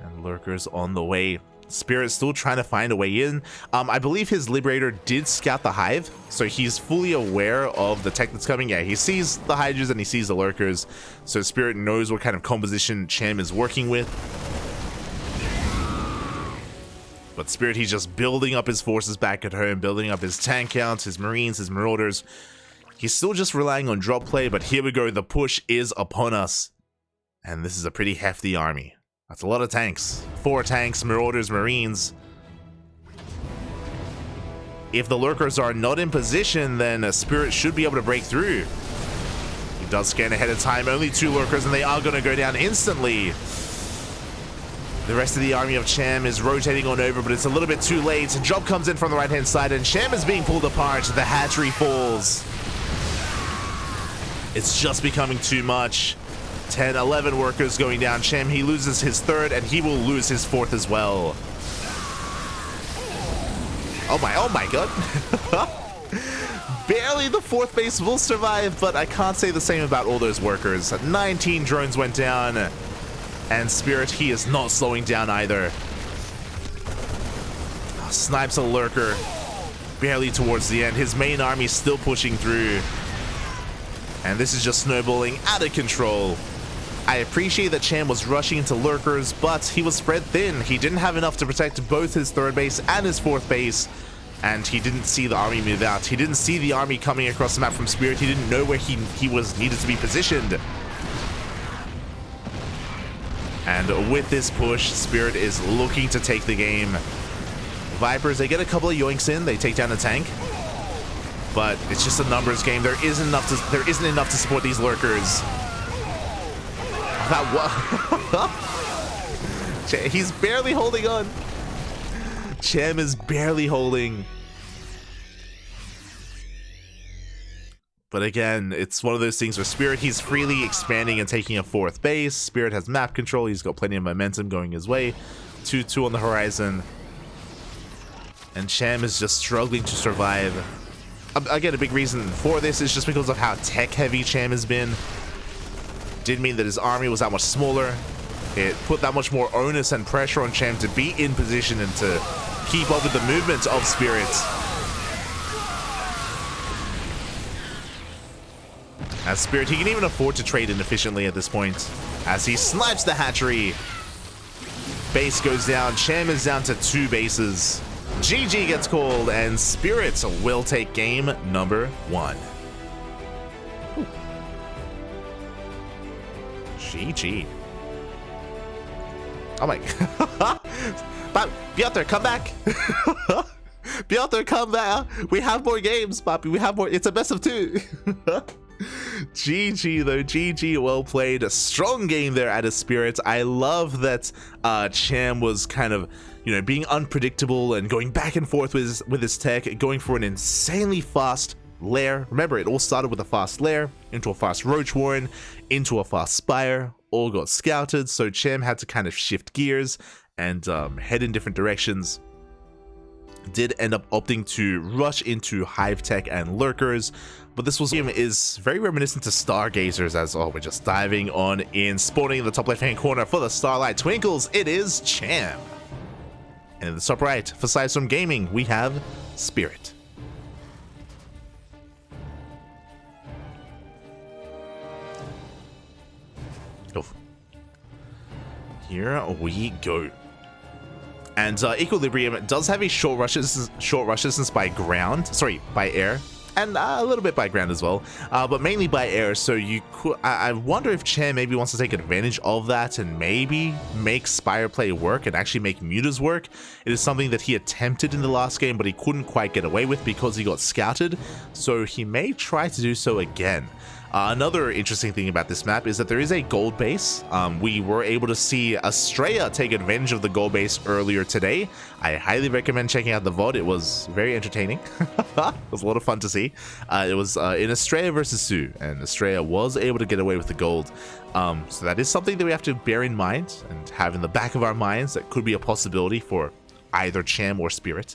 Speaker 1: And lurkers on the way. Spirit's still trying to find a way in. I believe his Liberator did scout the hive, so he's fully aware of the tech that's coming. Yeah, he sees the Hydras and he sees the lurkers, so Spirit knows what kind of composition Cham is working with. But Spirit, he's just building up his forces back at home, building up his tank counts, his Marines, his Marauders. He's still just relying on drop play, but here we go. The push is upon us. And this is a pretty hefty army. That's a lot of tanks. 4 tanks, Marauders, Marines. If the lurkers are not in position, then Spirit should be able to break through. He does scan ahead of time. Only 2 lurkers, and they are going to go down instantly. The rest of the army of Cham is rotating on over, but it's a little bit too late. Drop comes in from the right-hand side, and Cham is being pulled apart. The hatchery falls. It's just becoming too much. 10, 11 workers going down. Cham, he loses his 3rd, and he will lose his 4th as well. Oh my god. Barely the 4th base will survive, but I can't say the same about all those workers. 19 drones went down, and Spirit, he is not slowing down either. Snipes a lurker barely towards the end. His main army still pushing through. And this is just snowballing out of control. I appreciate that Cham was rushing into lurkers, but he was spread thin. He didn't have enough to protect both his 3rd base and his 4th base, and he didn't see the army move out. He didn't see the army coming across the map from Spirit. He didn't know where he was needed to be positioned. And with this push, Spirit is looking to take the game. Vipers, they get a couple of yoinks in. They take down the tank. But it's just a numbers game. There isn't enough to support these lurkers. He's barely holding on. Cham is barely holding. But again, it's one of those things where Spirit, he's freely expanding and taking a 4th base. Spirit has map control. He's got plenty of momentum going his way. 2-2 on the horizon. And Cham is just struggling to survive. Again, a big reason for this is just because of how tech-heavy Cham has been. Did mean that his army was that much smaller. It put that much more onus and pressure on Cham to be in position and to keep up with the movement of Spirit. As Spirit, he can even afford to trade inefficiently at this point. As he snipes the hatchery. Base goes down. Cham is down to 2 bases. GG gets called, and Spirit will take game number 1. Ooh. GG. Oh my god. Be out there, come back. Be out there, come back. We have more games, Poppy. We have more. It's a best of 2. GG though, GG, well played. A strong game there out of Spirit. I love that Cham was kind of, you know, being unpredictable and going back and forth with his tech, going for an insanely fast lair. Remember, it all started with a fast lair, into a fast Roach Warren, into a fast Spire, all got scouted, so Cham had to kind of shift gears and head in different directions. Did end up opting to rush into Hive Tech and Lurkers, but this game is very reminiscent to Stargazers, as we're just diving on in. Spawning in the top left hand corner for the Starlight Twinkles, it is Cham. And in the top right for PSISTORM Gaming, we have Spirit. here we go. And Equilibrium does have a short resistance by ground, sorry, by air, and a little bit by ground as well, but mainly by air. So you could, I wonder if Cham maybe wants to take advantage of that and maybe make Spire Play work and actually make Mutas work. It is something that he attempted in the last game, but he couldn't quite get away with because he got scouted. So he may try to do so again. Another interesting thing about this map is that there is a gold base. We were able to see Estrella take advantage of the gold base earlier today. I highly recommend checking out the VOD. It was very entertaining. It was a lot of fun to see. It was in Estrella versus Sue, and Estrella was able to get away with the gold. So that is something that we have to bear in mind and have in the back of our minds. That could be a possibility for either Cham or Spirit.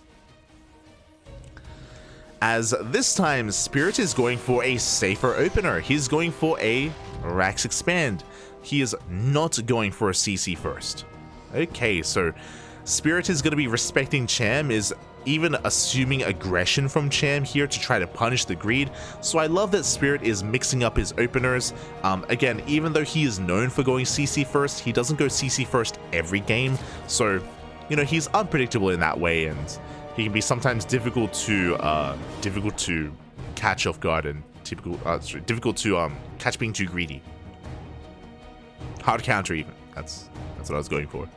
Speaker 1: As this time, Spirit is going for a safer opener. He's going for a Rax Expand. He is not going for a CC first. Okay, so Spirit is going to be respecting Cham, is even assuming aggression from Cham here to try to punish the greed. So I love that Spirit is mixing up his openers. Again, even though he is known for going CC first, he doesn't go CC first every game. So, you know, he's unpredictable in that way, and he can be sometimes difficult to catch off guard and difficult to catch being too greedy. Hard counter even. That's what I was going for.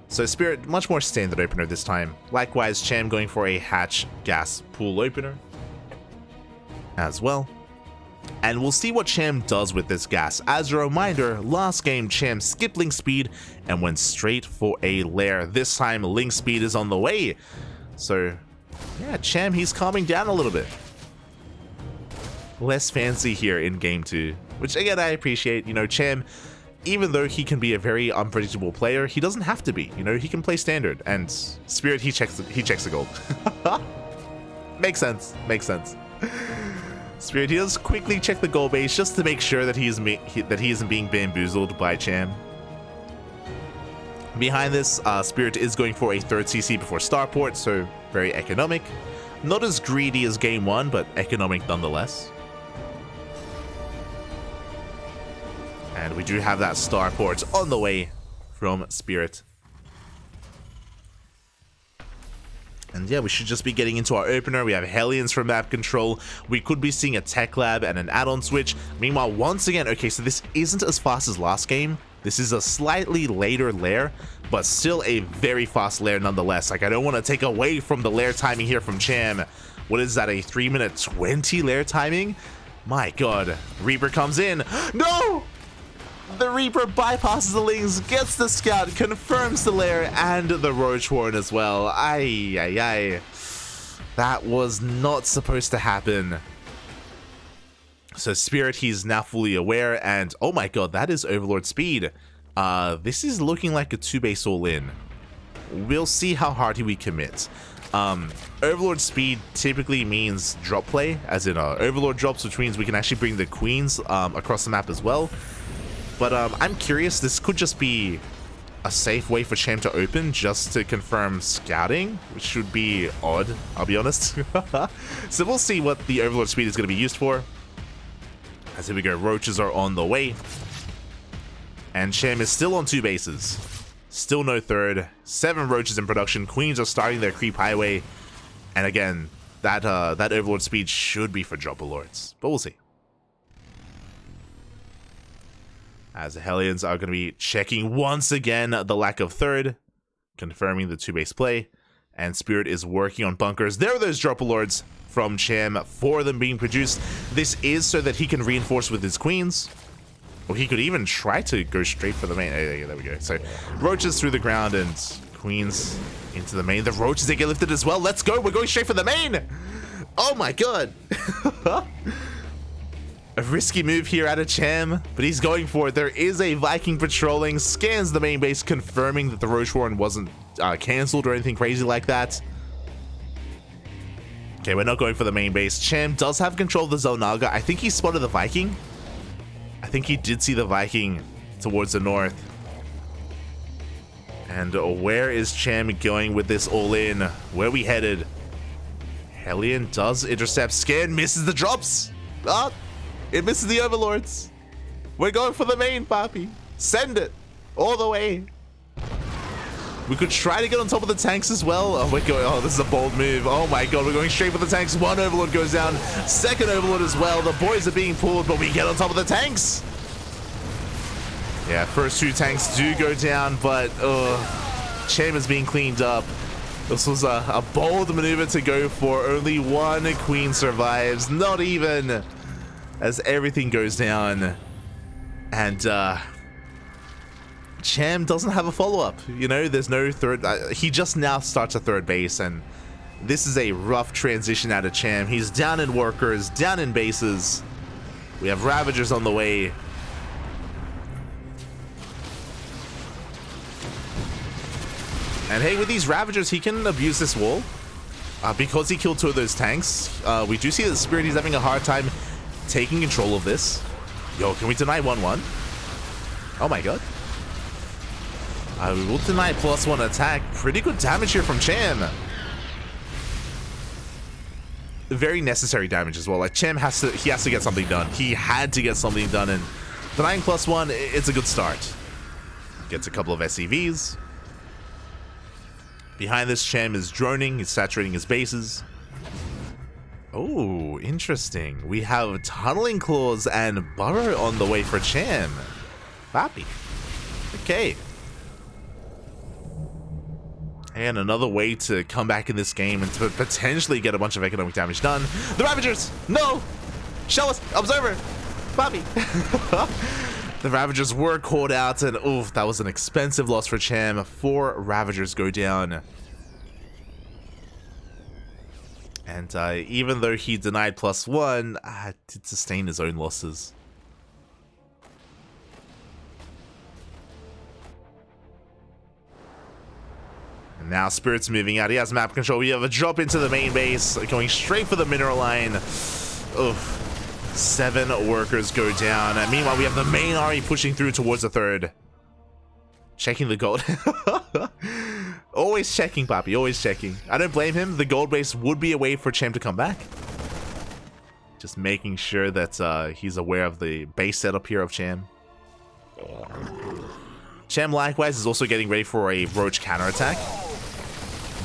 Speaker 1: So Spirit, much more standard opener this time. Likewise, Cham going for a hatch gas pool opener as well. And we'll see what Cham does with this gas. As a reminder, last game Cham skipped Link Speed and went straight for a lair. This time Link Speed is on the way. So yeah, Cham, he's calming down a little bit. Less fancy here in game 2, which again I appreciate. You know, Cham, even though he can be a very unpredictable player, he doesn't have to be. You know, he can play standard, and Spirit, he checks the gold. Makes sense. Spirit, he does quickly check the gold base just to make sure that he isn't being bamboozled by Cham. Behind this, Spirit is going for a third CC before Starport, so very economic. Not as greedy as game 1, but economic nonetheless. And we do have that Starport on the way from Spirit. And yeah, we should just be getting into our opener. We have Hellions for map control. We could be seeing a tech lab and an add-on switch. Meanwhile, once again, okay, so this isn't as fast as last game. This is a slightly later lair, but still a very fast lair nonetheless. Like, I don't want to take away from the lair timing here from Cham. What is that, a 3-minute 20 lair timing? My god. Reaper comes in. No! The Reaper bypasses the Lings, gets the scout, confirms the lair, and the Roach Warren as well. Ay. That was not supposed to happen. So Spirit, he's now fully aware, and oh my god, that is Overlord speed. This is looking like a 2-base all-in. We'll see how hard we commit. Overlord speed typically means drop play, as in Overlord drops, which means we can actually bring the Queens across the map as well. But I'm curious, this could just be a safe way for Cham to open just to confirm scouting, which should be odd, I'll be honest. So we'll see what the Overlord speed is going to be used for. As here we go, Roaches are on the way. And Cham is still on 2 bases. Still no third. 7 Roaches in production. Queens are starting their creep highway. And again, that Overlord speed should be for Dropper Lords. But we'll see. As the Hellions are going to be checking once again the lack of third, confirming the 2-base play, and Spirit is working on bunkers. There are those Dropper Lords from Cham, 4 of them being produced. This is so that he can reinforce with his Queens, or he could even try to go straight for the main. There we go. So Roaches through the ground and Queens into the main. The Roaches, they get lifted as well. Let's go. We're going straight for the main. Oh my god. A risky move here out of Cham, but he's going for it. There is a Viking patrolling, scans the main base, confirming that the Roach Warren wasn't cancelled or anything crazy like that. Okay, we're not going for the main base. Cham does have control of the Zelnaga. I think he spotted the Viking. I think he did see the Viking towards the north. And where is Cham going with this all-in? Where are we headed? Hellion does intercept. Scan misses the drops. It misses the Overlords. We're going for the main, Papi. Send it. All the way. We could try to get on top of the tanks as well. Oh, we're going. Oh, this is a bold move. Oh my god, we're going straight for the tanks. One overlord goes down. Second overlord as well. The boys are being pulled, but we get on top of the tanks. Yeah, first two tanks do go down, but Cham is being cleaned up. This was a bold maneuver to go for. Only one queen survives. Not even, as everything goes down. And Cham doesn't have a follow-up. You know, there's no third. He just now starts a third base, and this is a rough transition out of Cham. He's down in workers, down in bases. We have Ravagers on the way. And hey, with these Ravagers, he can abuse this wall. Because he killed two of those tanks, we do see that Spirit, he's having a hard time taking control of this. Yo, can we deny 1-1? Oh my god. We will deny +1 attack. Pretty good damage here from Cham. Very necessary damage as well. Like, Cham has to get something done. He had to get something done, and denying +1, it's a good start. Gets a couple of SCVs. Behind this, Cham is droning. He's saturating his bases. Oh, interesting. We have Tunneling Claws and Burrow on the way for Cham. Happy. Okay. And another way to come back in this game and to potentially get a bunch of economic damage done. The Ravagers! No! Show us! Observer! Bobby! The Ravagers were caught out, and oof, that was an expensive loss for Cham. 4 Ravagers go down. And even though he denied +1, did sustain his own losses. And now Spirit's moving out. He has map control. We have a drop into the main base, going straight for the mineral line. Oof. 7 workers go down. And meanwhile, we have the main army pushing through towards the third. Checking the gold. Always checking, Papi. Always checking. I don't blame him. The gold base would be a way for Cham to come back. Just making sure that he's aware of the base setup here of Cham. Cham, likewise, is also getting ready for a Roach counterattack.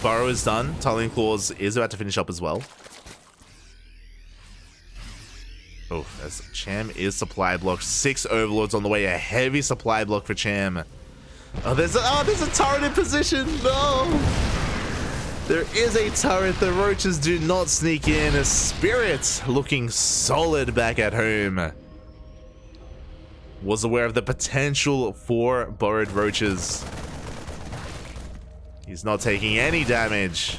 Speaker 1: Burrow is done. Tunneling Claws is about to finish up as well. Oh, as Cham is supply blocked. 6 overlords on the way. A heavy supply block for Cham. Oh, there's a turret in position. No, there is a turret. The roaches do not sneak in. A Spirit looking solid back at home. Was aware of the potential for burrowed roaches. He's not taking any damage.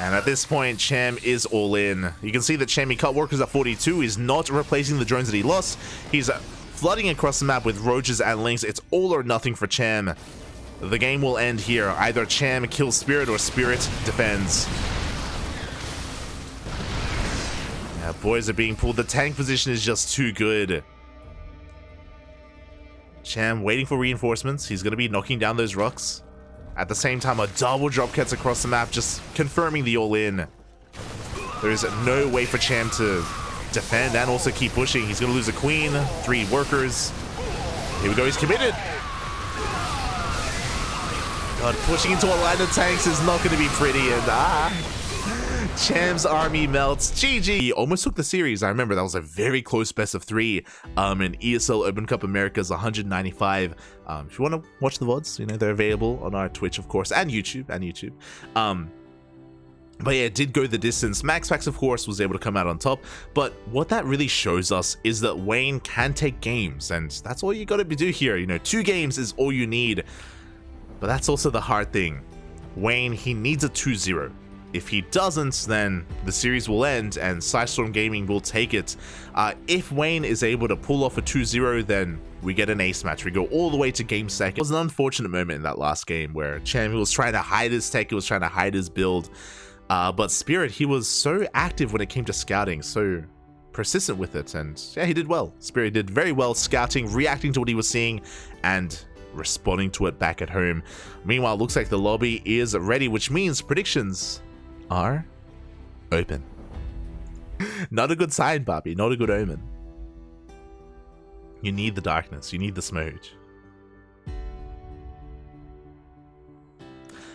Speaker 1: And at this point, Cham is all in. You can see that Cham, he cut workers at 42. He's not replacing the drones that he lost. He's flooding across the map with roaches and lynx. It's all or nothing for Cham. The game will end here. Either Cham kills Spirit or Spirit defends. Yeah, boys are being pulled. The tank position is just too good. Cham waiting for reinforcements. He's going to be knocking down those rocks. At the same time, a double drop cuts across the map, just confirming the all-in. There is no way for Cham to defend and also keep pushing. He's going to lose a queen, 3 workers. Here we go, he's committed. God, pushing into a line of tanks is not going to be pretty, and Cham's army melts. GG. He almost took the series. I remember that was a very close best of 3 in ESL Open Cup America's 195. If you want to watch the VODs, you know, they're available on our Twitch, of course, and YouTube. But yeah, it did go the distance. MaxPax, of course, was able to come out on top. But what that really shows us is that Wayne can take games, and that's all you got to do here. You know, 2 games is all you need. But that's also the hard thing. Wayne, he needs a 2-0. If he doesn't, then the series will end and PSISTORM Gaming will take it. If Wayne is able to pull off a 2-0, then we get an ace match. We go all the way to game 2. It was an unfortunate moment in that last game where Cham was trying to hide his tech, he was trying to hide his build. But Spirit, he was so active when it came to scouting, so persistent with it, and yeah, he did well. Spirit did very well scouting, reacting to what he was seeing, and responding to it back at home. Meanwhile, looks like the lobby is ready, which means predictions are open. Not a good sign, Bobby. Not a good omen. You need the darkness. You need the smudge.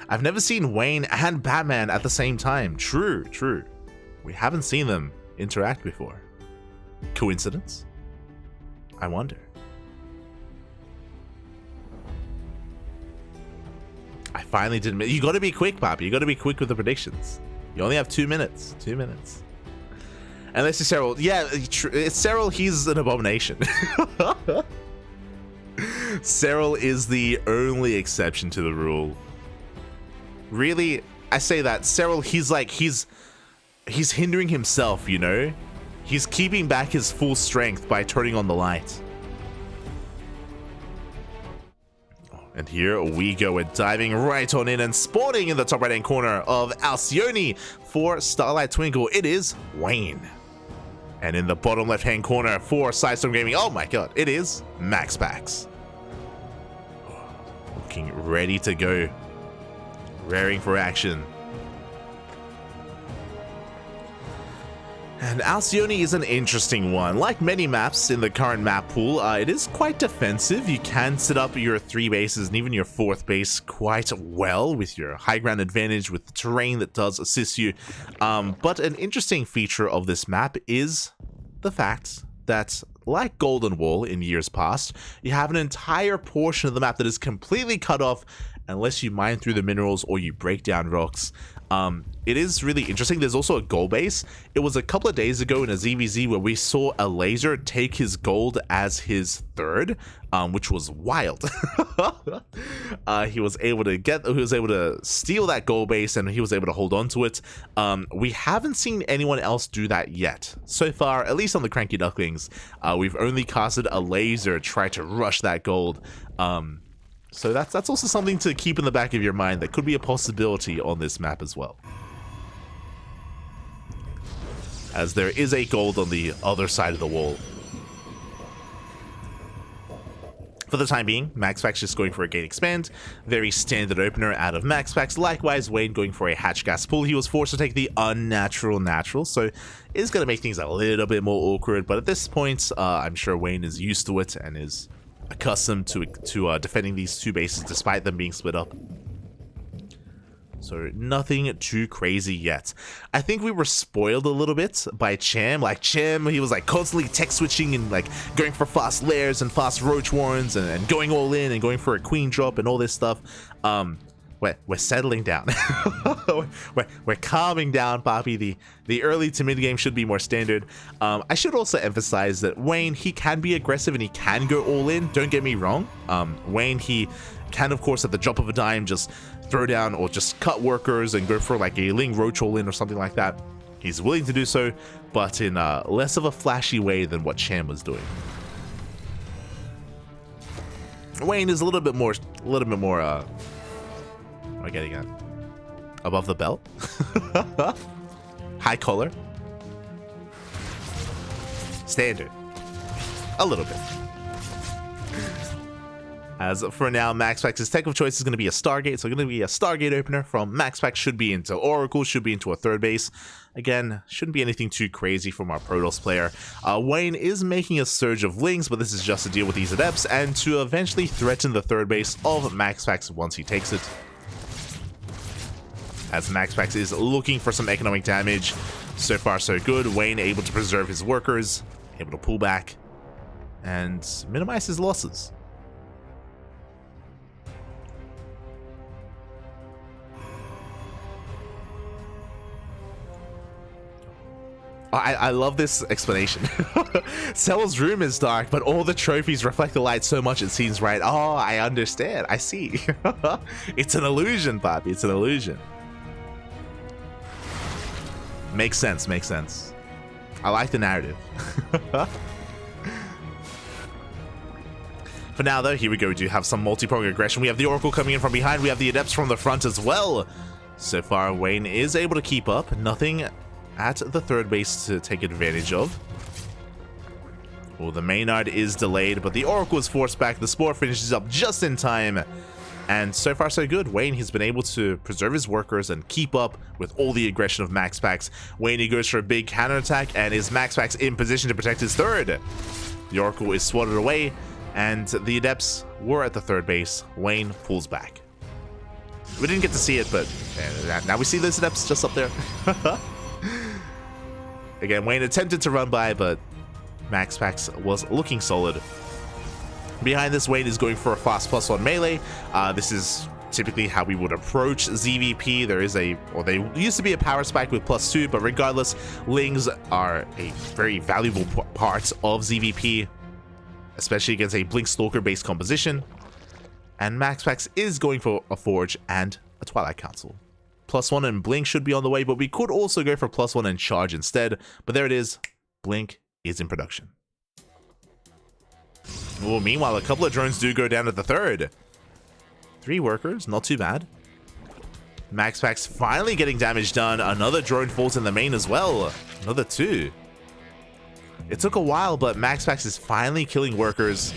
Speaker 1: I've never seen Wayne and Batman at the same time. True, true. We haven't seen them interact before. Coincidence? I wonder. I finally didn't. You gotta be quick, Bobby. You gotta be quick with the predictions. You only have 2 minutes. 2 minutes. Unless it's Gerald. Yeah, it's Gerald. He's an abomination. Gerald is the only exception to the rule. Really, I say that Gerald, he's hindering himself, you know? He's keeping back his full strength by turning on the light. And here we go, we're diving right on in and spawning in the top right hand corner of Alcyone for Starlight Twinkle. It is Wayne. And in the bottom left hand corner for PSISTORM Gaming, oh my god, it is MaxPax. Looking ready to go. Raring for action. And Alcyone is an interesting one. Like many maps in the current map pool, it is quite defensive. You can set up your 3 bases and even your 4th base quite well with your high ground advantage with the terrain that does assist you. But an interesting feature of this map is the fact that, like Golden Wall in years past, you have an entire portion of the map that is completely cut off unless you mine through the minerals or you break down rocks. It is really interesting. There's also a gold base. It was a couple of days ago in a ZVZ where we saw a laser take his gold as his 3rd, which was wild. He was able to steal that gold base and he was able to hold on to it. We haven't seen anyone else do that yet. So far, at least on the CranKy Ducklings, we've only casted a laser try to rush that gold. So that's also something to keep in the back of your mind. That could be a possibility on this map as well. As there is a gold on the other side of the wall. For the time being, MaxPax just going for a gate expand. Very standard opener out of MaxPax. Likewise, Wayne going for a hatch gas pull. He was forced to take the unnatural natural, so it's going to make things a little bit more awkward. But at this point, I'm sure Wayne is used to it and is accustomed to defending these 2 bases despite them being split up. So nothing too crazy yet. I think we were spoiled a little bit by Cham. Like Cham, he was like constantly tech switching and like going for fast lairs and fast roach warrens and going all in and going for a queen drop and all this stuff. We're settling down. we're calming down, Poppy. The early to mid game should be more standard. I should also emphasize that Wayne, he can be aggressive and he can go all in. Don't get me wrong. Wayne, he can, of course, at the drop of a dime, just throw down or just cut workers and go for like a Ling Roach all in or something like that. He's willing to do so, but in less of a flashy way than what Cham was doing. Wayne is a little bit more am I getting at? Above the belt? High collar? Standard. A little bit. As for now, MaxPax's tech of choice is going to be a Stargate, so going to be a Stargate opener from MaxPax. Should be into Oracle, should be into a 3rd base. Again, shouldn't be anything too crazy from our Protoss player. Wayne is making a surge of Lings, but this is just to deal with these Adepts and to eventually threaten the 3rd base of MaxPax once he takes it. As MaxPax is looking for some economic damage. So far, so good. Wayne able to preserve his workers, able to pull back, and minimize his losses. I love this explanation. Cell's room is dark, but all the trophies reflect the light so much it seems right. Oh, I understand. I see. It's an illusion, Bobby. It's an illusion. Makes sense. Makes sense. I like the narrative. For now, though, here we go. We do have some multi-prong aggression. We have the Oracle coming in from behind. We have the Adepts from the front as well. So far, Wayne is able to keep up. Nothing at the 3rd base to take advantage of. Well, the Maynard is delayed, but the Oracle is forced back. The Spore finishes up just in time. And so far, so good. Wayne has been able to preserve his workers and keep up with all the aggression of MaxPax. Wayne, he goes for a big counterattack, and is MaxPax in position to protect his third? The Oracle is swatted away, and the Adepts were at the third base. Wayne pulls back. We didn't get to see it, but now we see those Adepts just up there. Again, Wayne attempted to run by, but MaxPax was looking solid. Behind this, Wayne is going for a fast +1 melee. This is typically how we would approach ZVP. There is there used to be a power spike with +2, but regardless, Lings are a very valuable part of ZVP, especially against a Blink Stalker based composition. And MaxPax is going for a Forge and a Twilight Council. +1 and Blink should be on the way, but we could also go for +1 and Charge instead. But there it is. Blink is in production. Well, meanwhile, a couple of drones do go down at the third. 3 workers, not too bad. MaxPax finally getting damage done. Another drone falls in the main as well. Another 2. It took a while, but MaxPax is finally killing workers.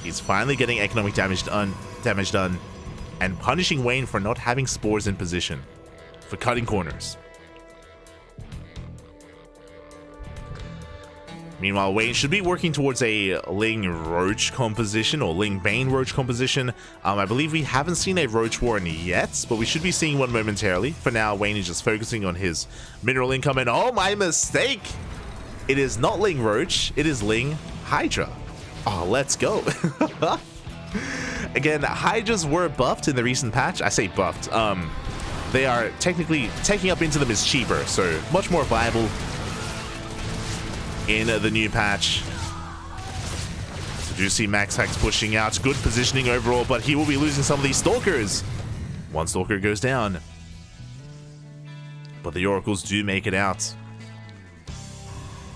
Speaker 1: He's finally getting economic damage done, and punishing Wayne for not having spores in position, for cutting corners. Meanwhile, Wayne should be working towards a Ling Roach composition, or Ling Bane Roach composition. I believe we haven't seen a Roach Warren yet, but we should be seeing one momentarily. For now, Wayne is just focusing on his mineral income, and oh, my mistake! It is not Ling Roach, it is Ling Hydra. Oh, let's go. Again, Hydras were buffed in the recent patch. I say buffed. They are technically taking up into them is cheaper, so much more viable in the new patch. So do you see MaxPax pushing out? Good positioning overall, but he will be losing some of these Stalkers. One Stalker goes down. But the Oracles do make it out.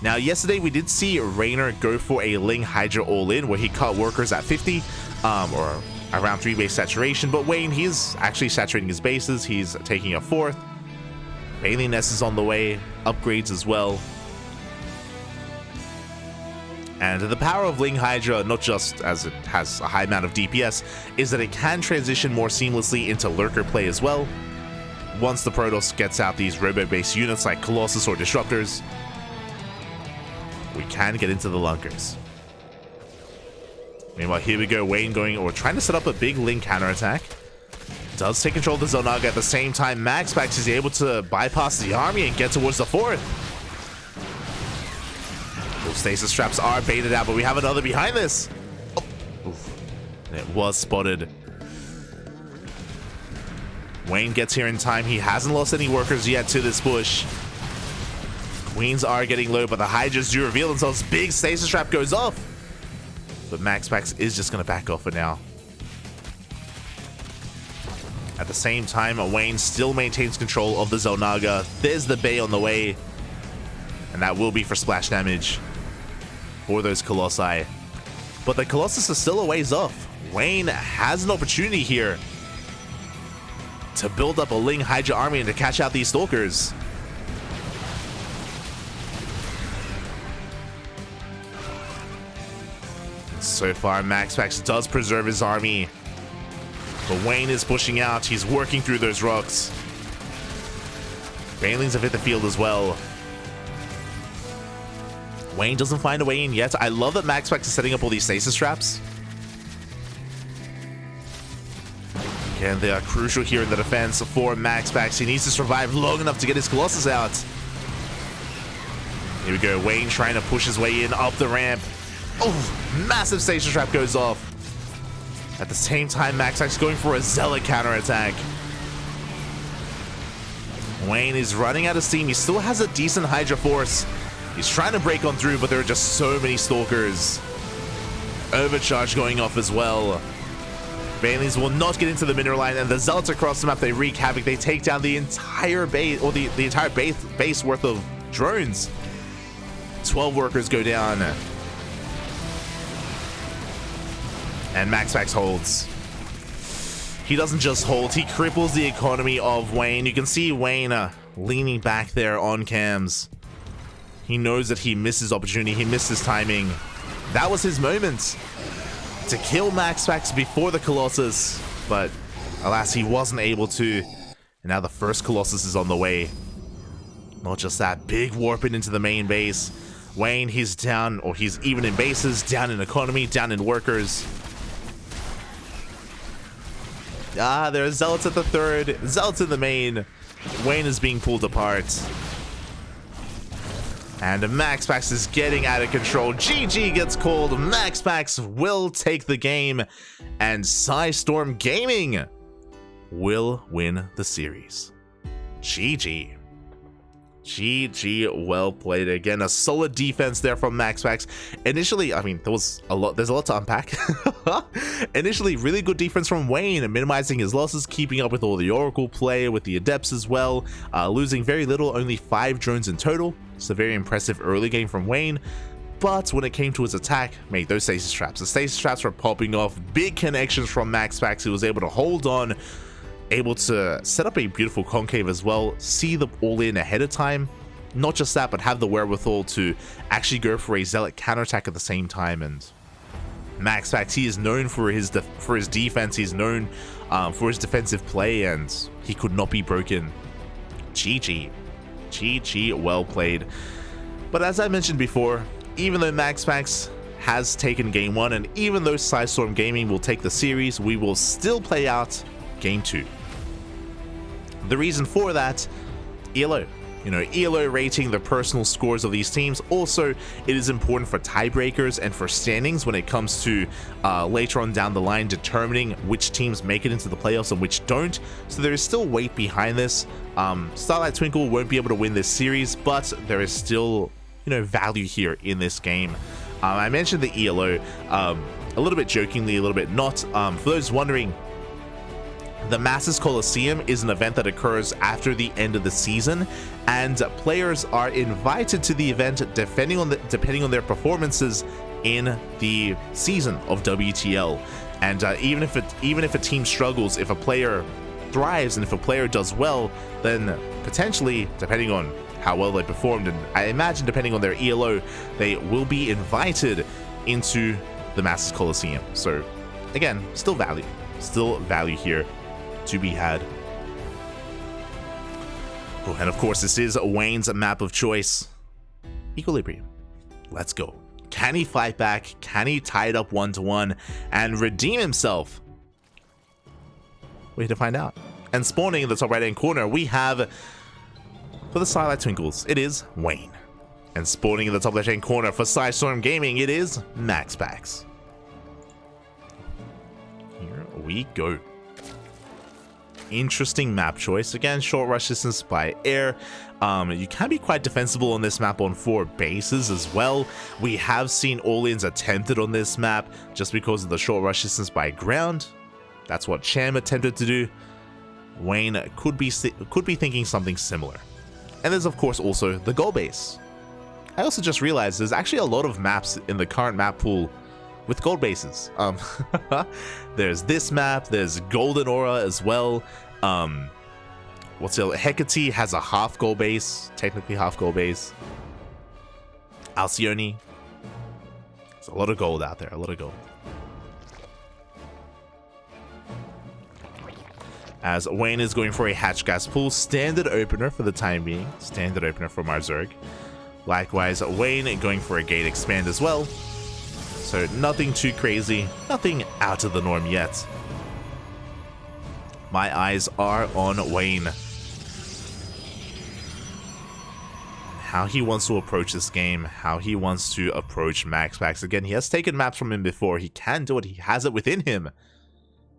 Speaker 1: Now, yesterday we did see Raynor go for a Ling Hydra all-in, where he cut workers at 50, or around 3 base saturation, but Wayne, he's actually saturating his bases. He's taking a 4th. Alien Nest is on the way, upgrades as well. And the power of Ling Hydra, not just as it has a high amount of DPS, is that it can transition more seamlessly into lurker play as well. Once the Protoss gets out these robo-based units like Colossus or Disruptors, we can get into the lunkers. Meanwhile, here we go, Wayne trying to set up a big Ling counterattack. Does take control of the Zonaga. At the same time, MaxPax is able to bypass the army and get towards the 4th. Those stasis traps are baited out, but we have another behind this. Oh. Oof. It was spotted. Wayne gets here in time. He hasn't lost any workers yet to this push. Queens are getting low, but the Hydras do reveal themselves. Big stasis trap goes off. But MaxPax is just going to back off for now. At the same time, Wayne still maintains control of the Zonaga. There's the Bay on the way. And that will be for splash damage for those Colossi. But the Colossus is still a ways off. Wayne has an opportunity here to build up a Ling Hydra army and to catch out these Stalkers. So far, MaxPax does preserve his army. But Wayne is pushing out. He's working through those rocks. Banelings have hit the field as well. Wayne doesn't find a way in yet. I love that MaxPax is setting up all these stasis traps. Again, they are crucial here in the defense for MaxPax. He needs to survive long enough to get his Colossus out. Here we go. Wayne trying to push his way in up the ramp. Oh, massive stasis trap goes off. At the same time, MaxPax going for a Zealot counterattack. Wayne is running out of steam. He still has a decent Hydra force. He's trying to break on through, but there are just so many Stalkers. Overcharge going off as well. Banelings will not get into the mineral line, and the Zealots across the map, they wreak havoc. They take down the entire base, or the entire base worth of drones. 12 workers go down. And MaxPax holds. He doesn't just hold, he cripples the economy of Wayne. You can see Wayne leaning back there on cams. He knows that he missed his opportunity, he missed his timing. That was his moment to kill MaxPax before the Colossus, but alas, he wasn't able to. And now the first Colossus is on the way. Not just that, big warping into the main base. Wayne, he's down, or he's even in bases, down in economy, down in workers. There's Zealots at the third, Zealots in the main. Wayne is being pulled apart. And MaxPax is getting out of control. GG gets called. MaxPax will take the game. And PSISTORM Gaming will win the series. GG. GG, well played. Again, a solid defense there from MaxPax. Initially, I mean, there's a lot to unpack. Initially, really good defense from Wayne, minimizing his losses, keeping up with all the Oracle play, with the Adepts as well, losing very little, only 5 drones in total. It's a very impressive early game from Wayne. But when it came to his attack, mate, those stasis traps. The stasis traps were popping off. Big connections from MaxPax. He was able to hold on, able to set up a beautiful concave as well, see the all-in ahead of time. Not just that, but have the wherewithal to actually go for a Zealot counterattack at the same time. And MaxPax, he is known for his defense, he's known for his defensive play, and he could not be broken. GG. GG, well played. But as I mentioned before, even though MaxPax has taken game 1, and even though PSISTORM Gaming will take the series, we will still play out game 2. The reason for that, ELO. You know, ELO rating the personal scores of these teams. Also, it is important for tiebreakers and for standings when it comes to later on down the line determining which teams make it into the playoffs and which don't. So there is still weight behind this. Starlight Twinkle won't be able to win this series, but there is still, you know, value here in this game. I mentioned the ELO a little bit jokingly, a little bit not. For those wondering, the Masters Coliseum is an event that occurs after the end of the season, and players are invited to the event depending on their performances in the season of WTL. And even if a team struggles, if a player thrives and if a player does well, then potentially, depending on how well they performed, and I imagine depending on their ELO, they will be invited into the Masters Coliseum. So again, still value here to be had. Oh, and of course, this is Wayne's map of choice. Equilibrium. Let's go. Can he fight back? Can he tie it up 1-1 and redeem himself? We have to find out. And spawning in the top right-hand corner, we have, for the Starlight Twinkles, it is Wayne. And spawning in the top left-hand corner for PSISTORM Gaming, it is MaxPax. Here we go. Interesting map choice. Again, short rush distance by air. You can be quite defensible on this map on 4 bases as well. We have seen all-ins attempted on this map just because of the short rush distance by ground. That's what Cham attempted to do. Wayne could be thinking something similar. And there's of course also the goal base. I also just realized there's actually a lot of maps in the current map pool with gold bases. There's this map, there's Golden Aura as well. What's the other? Hecate has a half gold base, technically half gold base. Alcyone. There's a lot of gold out there, a lot of gold. As Wayne is going for a hatch gas pool, standard opener for the time being, standard opener for Marzurg. Likewise, Wayne going for a gate expand as well. So nothing too crazy, nothing out of the norm yet. My eyes are on Wayne. How he wants to approach this game, how he wants to approach MaxPax. Again, he has taken maps from him before, he can do it, he has it within him.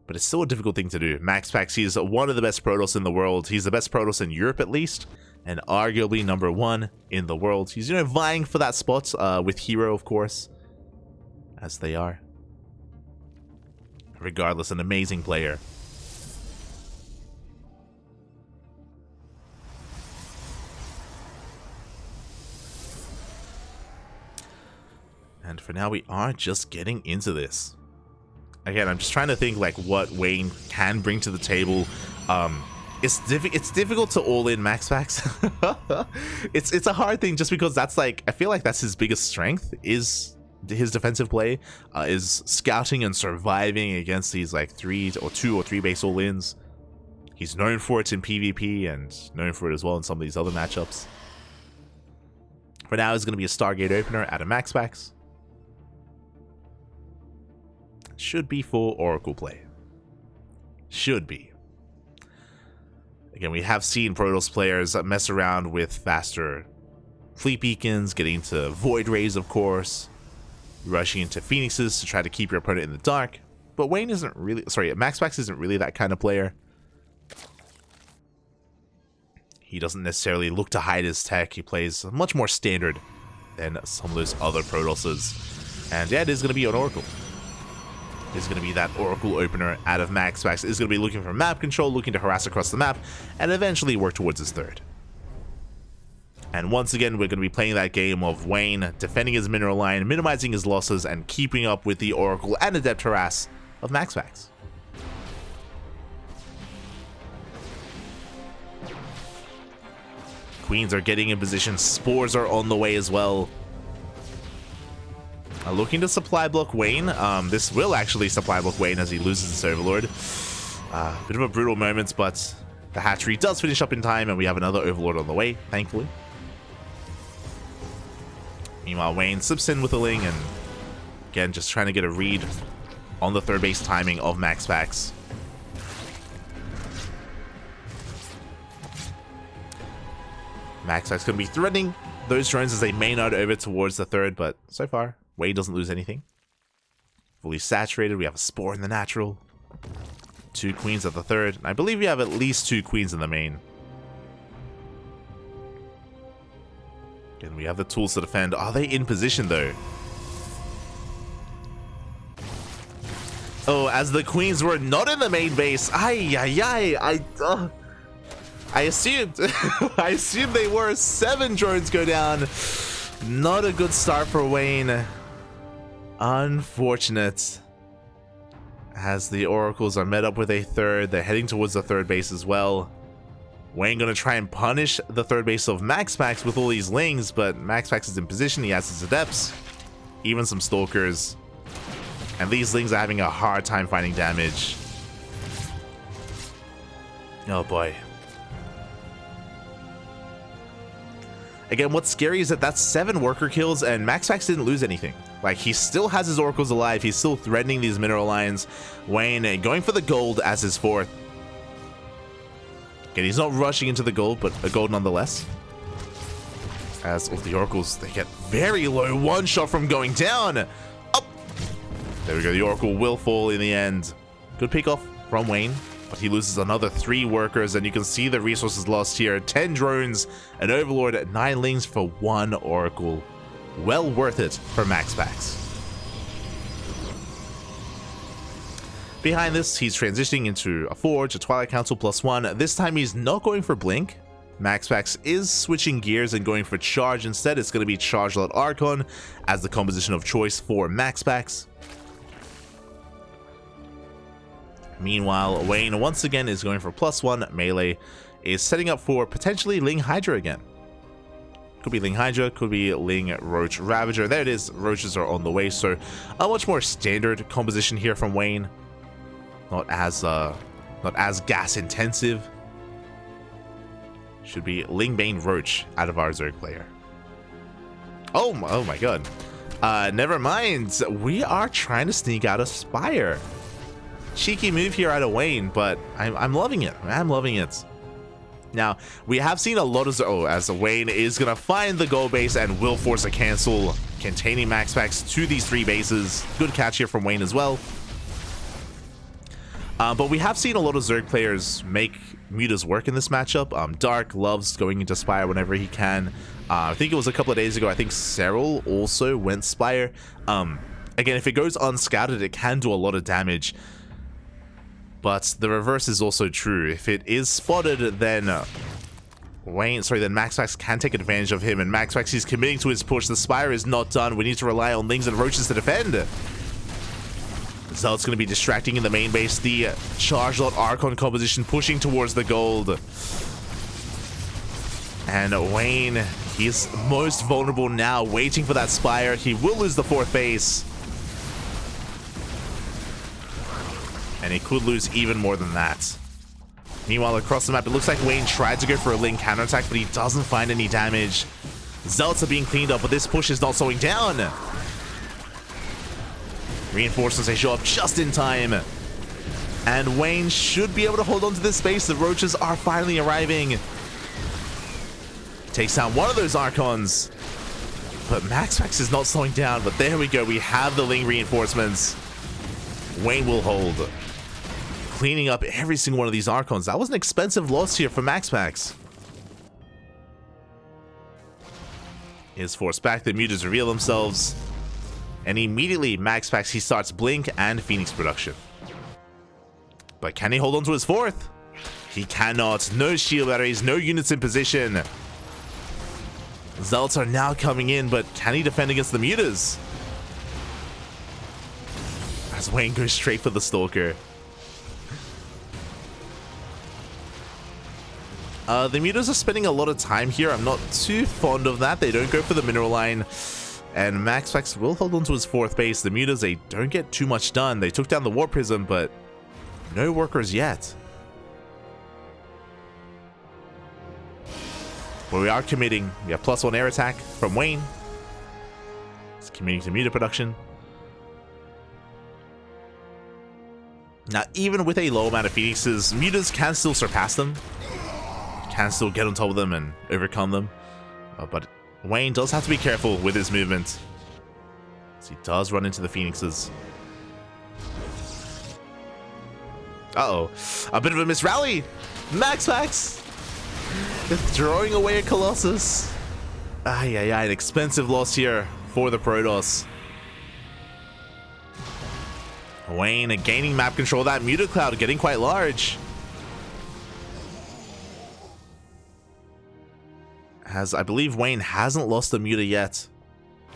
Speaker 1: But it's still a difficult thing to do. MaxPax, he's one of the best Protoss in the world. He's the best Protoss in Europe at least, and arguably #1 in the world. He's, you know, vying for that spot with Hero, of course. As they are. Regardless, an amazing player. And for now, we are just getting into this. Again, I'm just trying to think like what Wayne can bring to the table. It's difficult to all-in MaxPax. it's a hard thing just because that's like, I feel like that's his biggest strength is his defensive play is scouting and surviving against these like 2 or 3 base all-ins. He's known for it in PvP and known for it as well in some of these other matchups. For now, it's going to be a Stargate opener at a MaxPax. Should be for Oracle play. Should be. Again, we have seen Protoss players mess around with faster fleet beacons, getting into Void Rays, of course, rushing into Phoenixes to try to keep your opponent in the dark. But Wayne isn't really, MaxPax isn't really that kind of player. He doesn't necessarily look to hide his tech. He plays much more standard than some of those other Protosses. And yeah, it is going to be an Oracle. It's going to be that Oracle opener out of MaxPax. It's going to be looking for map control, looking to harass across the map, and eventually work towards his third. And once again, we're going to be playing that game of Wayne defending his mineral line, minimizing his losses, and keeping up with the Oracle and Adept harass of MaxPax. Queens are getting in position. Spores are on the way as well. Looking to supply block Wayne. This will actually supply block Wayne as he loses his Overlord. Bit of a brutal moment, but the hatchery does finish up in time, and we have another Overlord on the way, thankfully. Meanwhile, Wayne slips in with a Ling, and again, just trying to get a read on the third base timing of MaxPax. MaxPax going to be threatening those drones as they main out over towards the third, but so far, Wayne doesn't lose anything. Fully saturated, we have a Spore in the natural. 2 Queens at the third, and I believe we have at least 2 Queens in the main. Again, we have the tools to defend. Are they in position though? Oh, as the Queens were not in the main base. I assumed I assumed they were. 7 drones go down. Not a good start for Wayne. Unfortunate. As the Oracles are met up with a third, they're heading towards the third base as well. Wayne gonna try and punish the third base of MaxPax with all these Lings, but MaxPax is in position. He has his Adepts, even some Stalkers, and these Lings are having a hard time finding damage. Oh boy. Again, what's scary is that that's 7 worker kills, and MaxPax didn't lose anything. Like, he still has his Oracles alive. He's still threatening these mineral lines. Wayne going for the gold as his 4th. Again, he's not rushing into the gold, but a gold nonetheless. As of the Oracles, they get very low. 1 shot from going down. Up. There we go. The Oracle will fall in the end. Good pick off from Wayne. But he loses another 3 workers, and you can see the resources lost here. 10 drones, an Overlord, 9 Lings for 1 Oracle. Well worth it for MaxPax. Behind this, he's transitioning into a Forge, a Twilight Council +1. This time he's not going for Blink. MaxPax is switching gears and going for Charge instead. It's going to be Charge-Lot Archon as the composition of choice for MaxPax. Meanwhile, Wayne once again is going for +1 melee, is setting up for potentially Ling Hydra again. Could be Ling Hydra, could be Ling Roach Ravager. There it is, Roaches are on the way, so a much more standard composition here from Wayne. Not as gas intensive. Should be Ling Bane Roach out of our Zerg player. Oh my god. Never mind. We are trying to sneak out a Spire. Cheeky move here out of Wayne, but I'm loving it. I'm loving it. Now, we have seen a lot of... Oh, as Wayne is going to find the gold base and will force a cancel, containing MaxPax to these 3 bases. Good catch here from Wayne as well. But we have seen a lot of Zerg players make mutas work in this matchup. Dark loves going into Spire whenever he can. I think it was a couple of days ago, I think Cyril also went Spire. Again, if it goes unscouted, it can do a lot of damage. But the reverse is also true. If it is spotted, then MaxPax can take advantage of him, and MaxPax is committing to his push. The Spire is not done. We need to rely on Lings and Roaches to defend. Zealot's going to be distracting in the main base. The Charge-Lot Archon composition pushing towards the gold. And Wayne He's most vulnerable now, waiting for that Spire. He will lose the 4th base. And he could lose even more than that. Meanwhile, across the map, it looks like Wayne tried to go for a Link counterattack, but he doesn't find any damage. Zealots are being cleaned up, but this push is not slowing down. Reinforcements, they show up just in time. And Wayne should be able to hold on to this space. The Roaches are finally arriving. Takes down one of those Archons. But MaxPax is not slowing down. But there we go. We have the Ling reinforcements. Wayne will hold. Cleaning up every single one of these Archons. That was an expensive loss here for MaxPax. Is forced back. The Mutas reveal themselves. And immediately, MaxPax, he starts Blink and Phoenix production. But can he hold on to his 4th? He cannot. No shield batteries, no units in position. Zealots are now coming in, but can he defend against the Mutas? As Wayne goes straight for the Stalker. The Mutas are spending a lot of time here. I'm not too fond of that. They don't go for the mineral line. And MaxPax will hold on to his 4th base. The Mutas, they don't get too much done. They took down the Warp Prism, but no workers yet. But we are committing. We have +1 air attack from Wayne. It's committing to Muta production. Now, even with a low amount of Phoenixes, Mutas can still surpass them. Can still get on top of them and overcome them. But Wayne does have to be careful with his movement, as he does run into the Phoenixes. Uh-oh. A bit of a misrally. MaxPax throwing away a Colossus. An expensive loss here for the Protoss. Wayne gaining map control. That Muta cloud getting quite large. As I believe Wayne hasn't lost the Muta yet.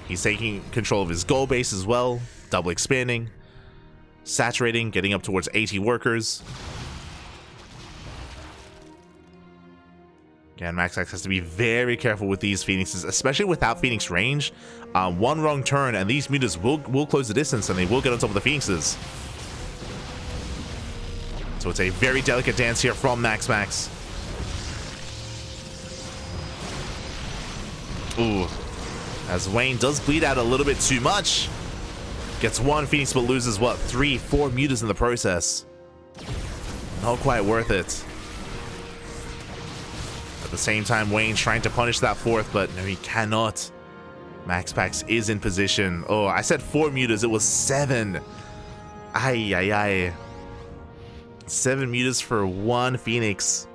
Speaker 1: He's taking control of his goal base as well. Double expanding. Saturating, getting up towards 80 workers. Again, MaxPax has to be very careful with these Phoenixes, especially without Phoenix range. One wrong turn and these Mutas will close the distance and they will get on top of the Phoenixes. So it's a very delicate dance here from MaxPax. Ooh. As Wayne does bleed out a little bit too much. Gets 1 Phoenix but loses, what, 3, 4 Mutas in the process. Not quite worth it. At the same time, Wayne trying to punish that 4th, but no, he cannot. MaxPax is in position. Oh, I said 4 Mutas, it was 7. 7 Mutas for 1 Phoenix.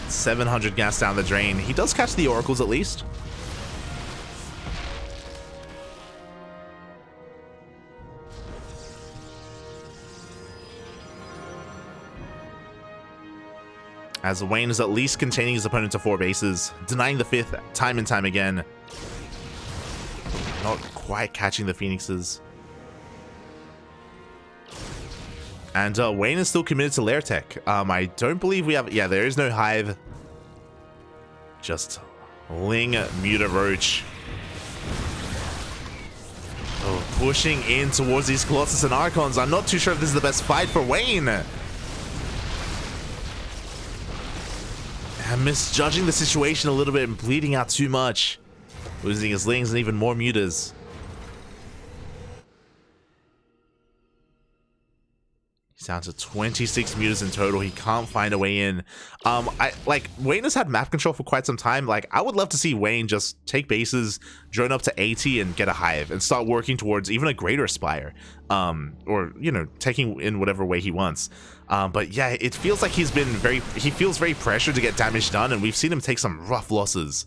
Speaker 1: 700 gas down the drain. He does catch the Oracles at least. As Wayne is at least containing his opponent to 4 bases, denying the 5th time and time again. Not quite catching the Phoenixes. And Wayne is still committed to Lair Tech. I don't believe we have... Yeah, there is no Hive. Just Ling, Muta, Roach. Oh, pushing in towards these Colossus and Archons. I'm not too sure if this is the best fight for Wayne. I'm misjudging the situation a little bit and bleeding out too much. Losing his Lings and even more Mutas. He's down to 26 Mutas in total. He can't find a way in. Wayne has had map control for quite some time. Like, I would love to see Wayne just take bases, drone up to 80 and get a Hive and start working towards even a greater Spire. Or, you know, taking in whatever way he wants. But yeah, it feels like he feels very pressured to get damage done, and we've seen him take some rough losses.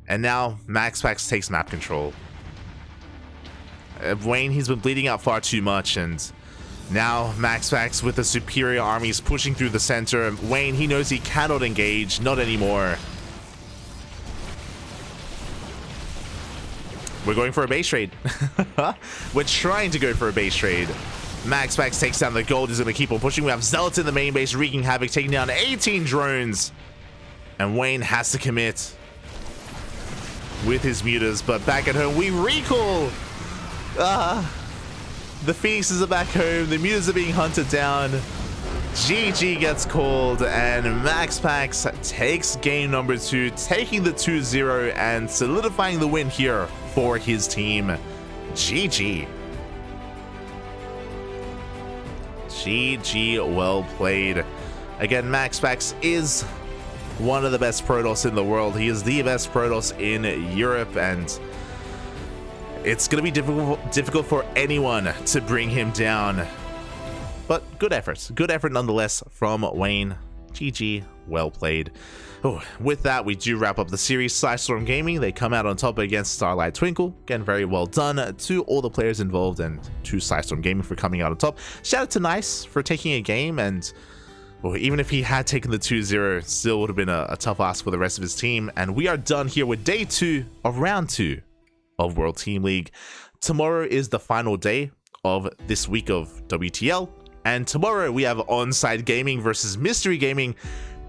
Speaker 1: And now MaxPax takes map control. Wayne, he's been bleeding out far too much, and now MaxPax with the superior armies pushing through the center. Wayne, he knows he cannot engage, not anymore. We're going for a base trade. We're trying to go for a base trade. MaxPax takes down the gold, is going to keep on pushing. We have Zealots in the main base wreaking havoc, taking down 18 drones. And Wayne has to commit. with his mutas, but back at home, we recall. The Phoenixes are back home. The mutas are being hunted down. GG gets called, and MaxPax takes game number 2, taking the 2-0 and solidifying the win here for his team. GG. GG, well played. Again, MaxPax is one of the best Protoss in the world. He is the best Protoss in Europe, and it's going to be difficult for anyone to bring him down. But good effort nonetheless from Wayne. GG, well played. Oh, with that, we do wrap up the series. PSISTORM Gaming, they come out on top against Starlight Twinkle. Again, very well done to all the players involved and to PSISTORM Gaming for coming out on top. Shout out to Nice for taking a game, and well, even if he had taken the 2-0, still would have been a tough ask for the rest of his team. And we are done here with day 2 of round 2 of World Team League. Tomorrow is the final day of this week of WTL. And tomorrow we have Onside Gaming versus Mystery Gaming.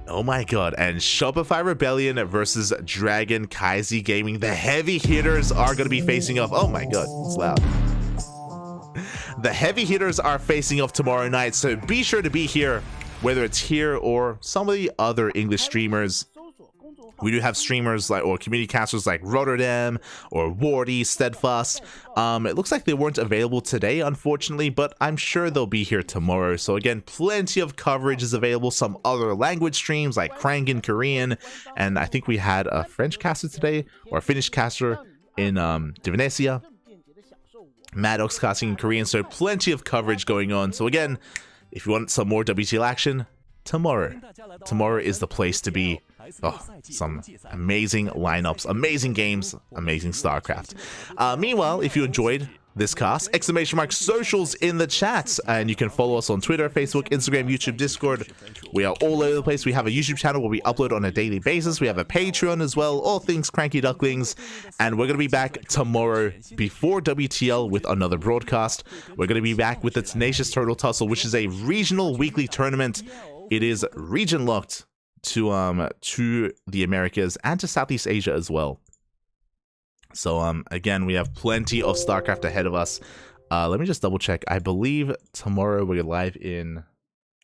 Speaker 1: Oh my god. And Shopify Rebellion versus Dragon Kaizi Gaming. The heavy hitters are going to be facing off. Oh my god, it's loud. The heavy hitters are facing off tomorrow night. So be sure to be here, whether it's here or some of the other English streamers. We do have streamers like, or community casters like Rotterdam or Wardy, Steadfast. It looks like they weren't available today, unfortunately, but I'm sure they'll be here tomorrow. So again, plenty of coverage is available. Some other language streams like CranKy in Korean, and I think we had a French caster today, or a Finnish caster in Divinesia. Maddox casting in Korean, so plenty of coverage going on. So again, if you want some more WTL action, tomorrow is the place to be. Oh, some amazing lineups, amazing games, amazing StarCraft. Meanwhile, if you enjoyed this cast, !socials in the chat, and you can follow us on Twitter, Facebook, Instagram, YouTube, Discord. We are all over the place. We have a YouTube channel where we upload on a daily basis. We have a Patreon as well, all things CranKy Ducklings, and we're going to be back tomorrow before WTL with another broadcast. We're going to be back with the Tenacious Turtle Tussle, which is a regional weekly tournament. It is region locked to the Americas and to Southeast Asia as well. So again, we have plenty of StarCraft ahead of us. Let me just double check. I believe tomorrow we're live in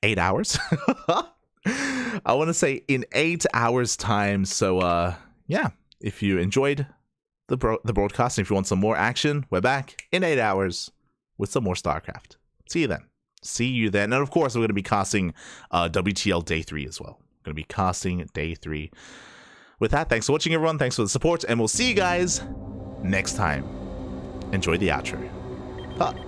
Speaker 1: 8 hours. I want to say in 8 hours time. So yeah, if you enjoyed the broadcast, and if you want some more action, we're back in 8 hours with some more StarCraft. See you then. See you then. And of course, we're going to be casting WTL Day 3 as well. Going to be casting Day 3. With that, thanks for watching, everyone. Thanks for the support, and we'll see you guys next time. Enjoy the outro.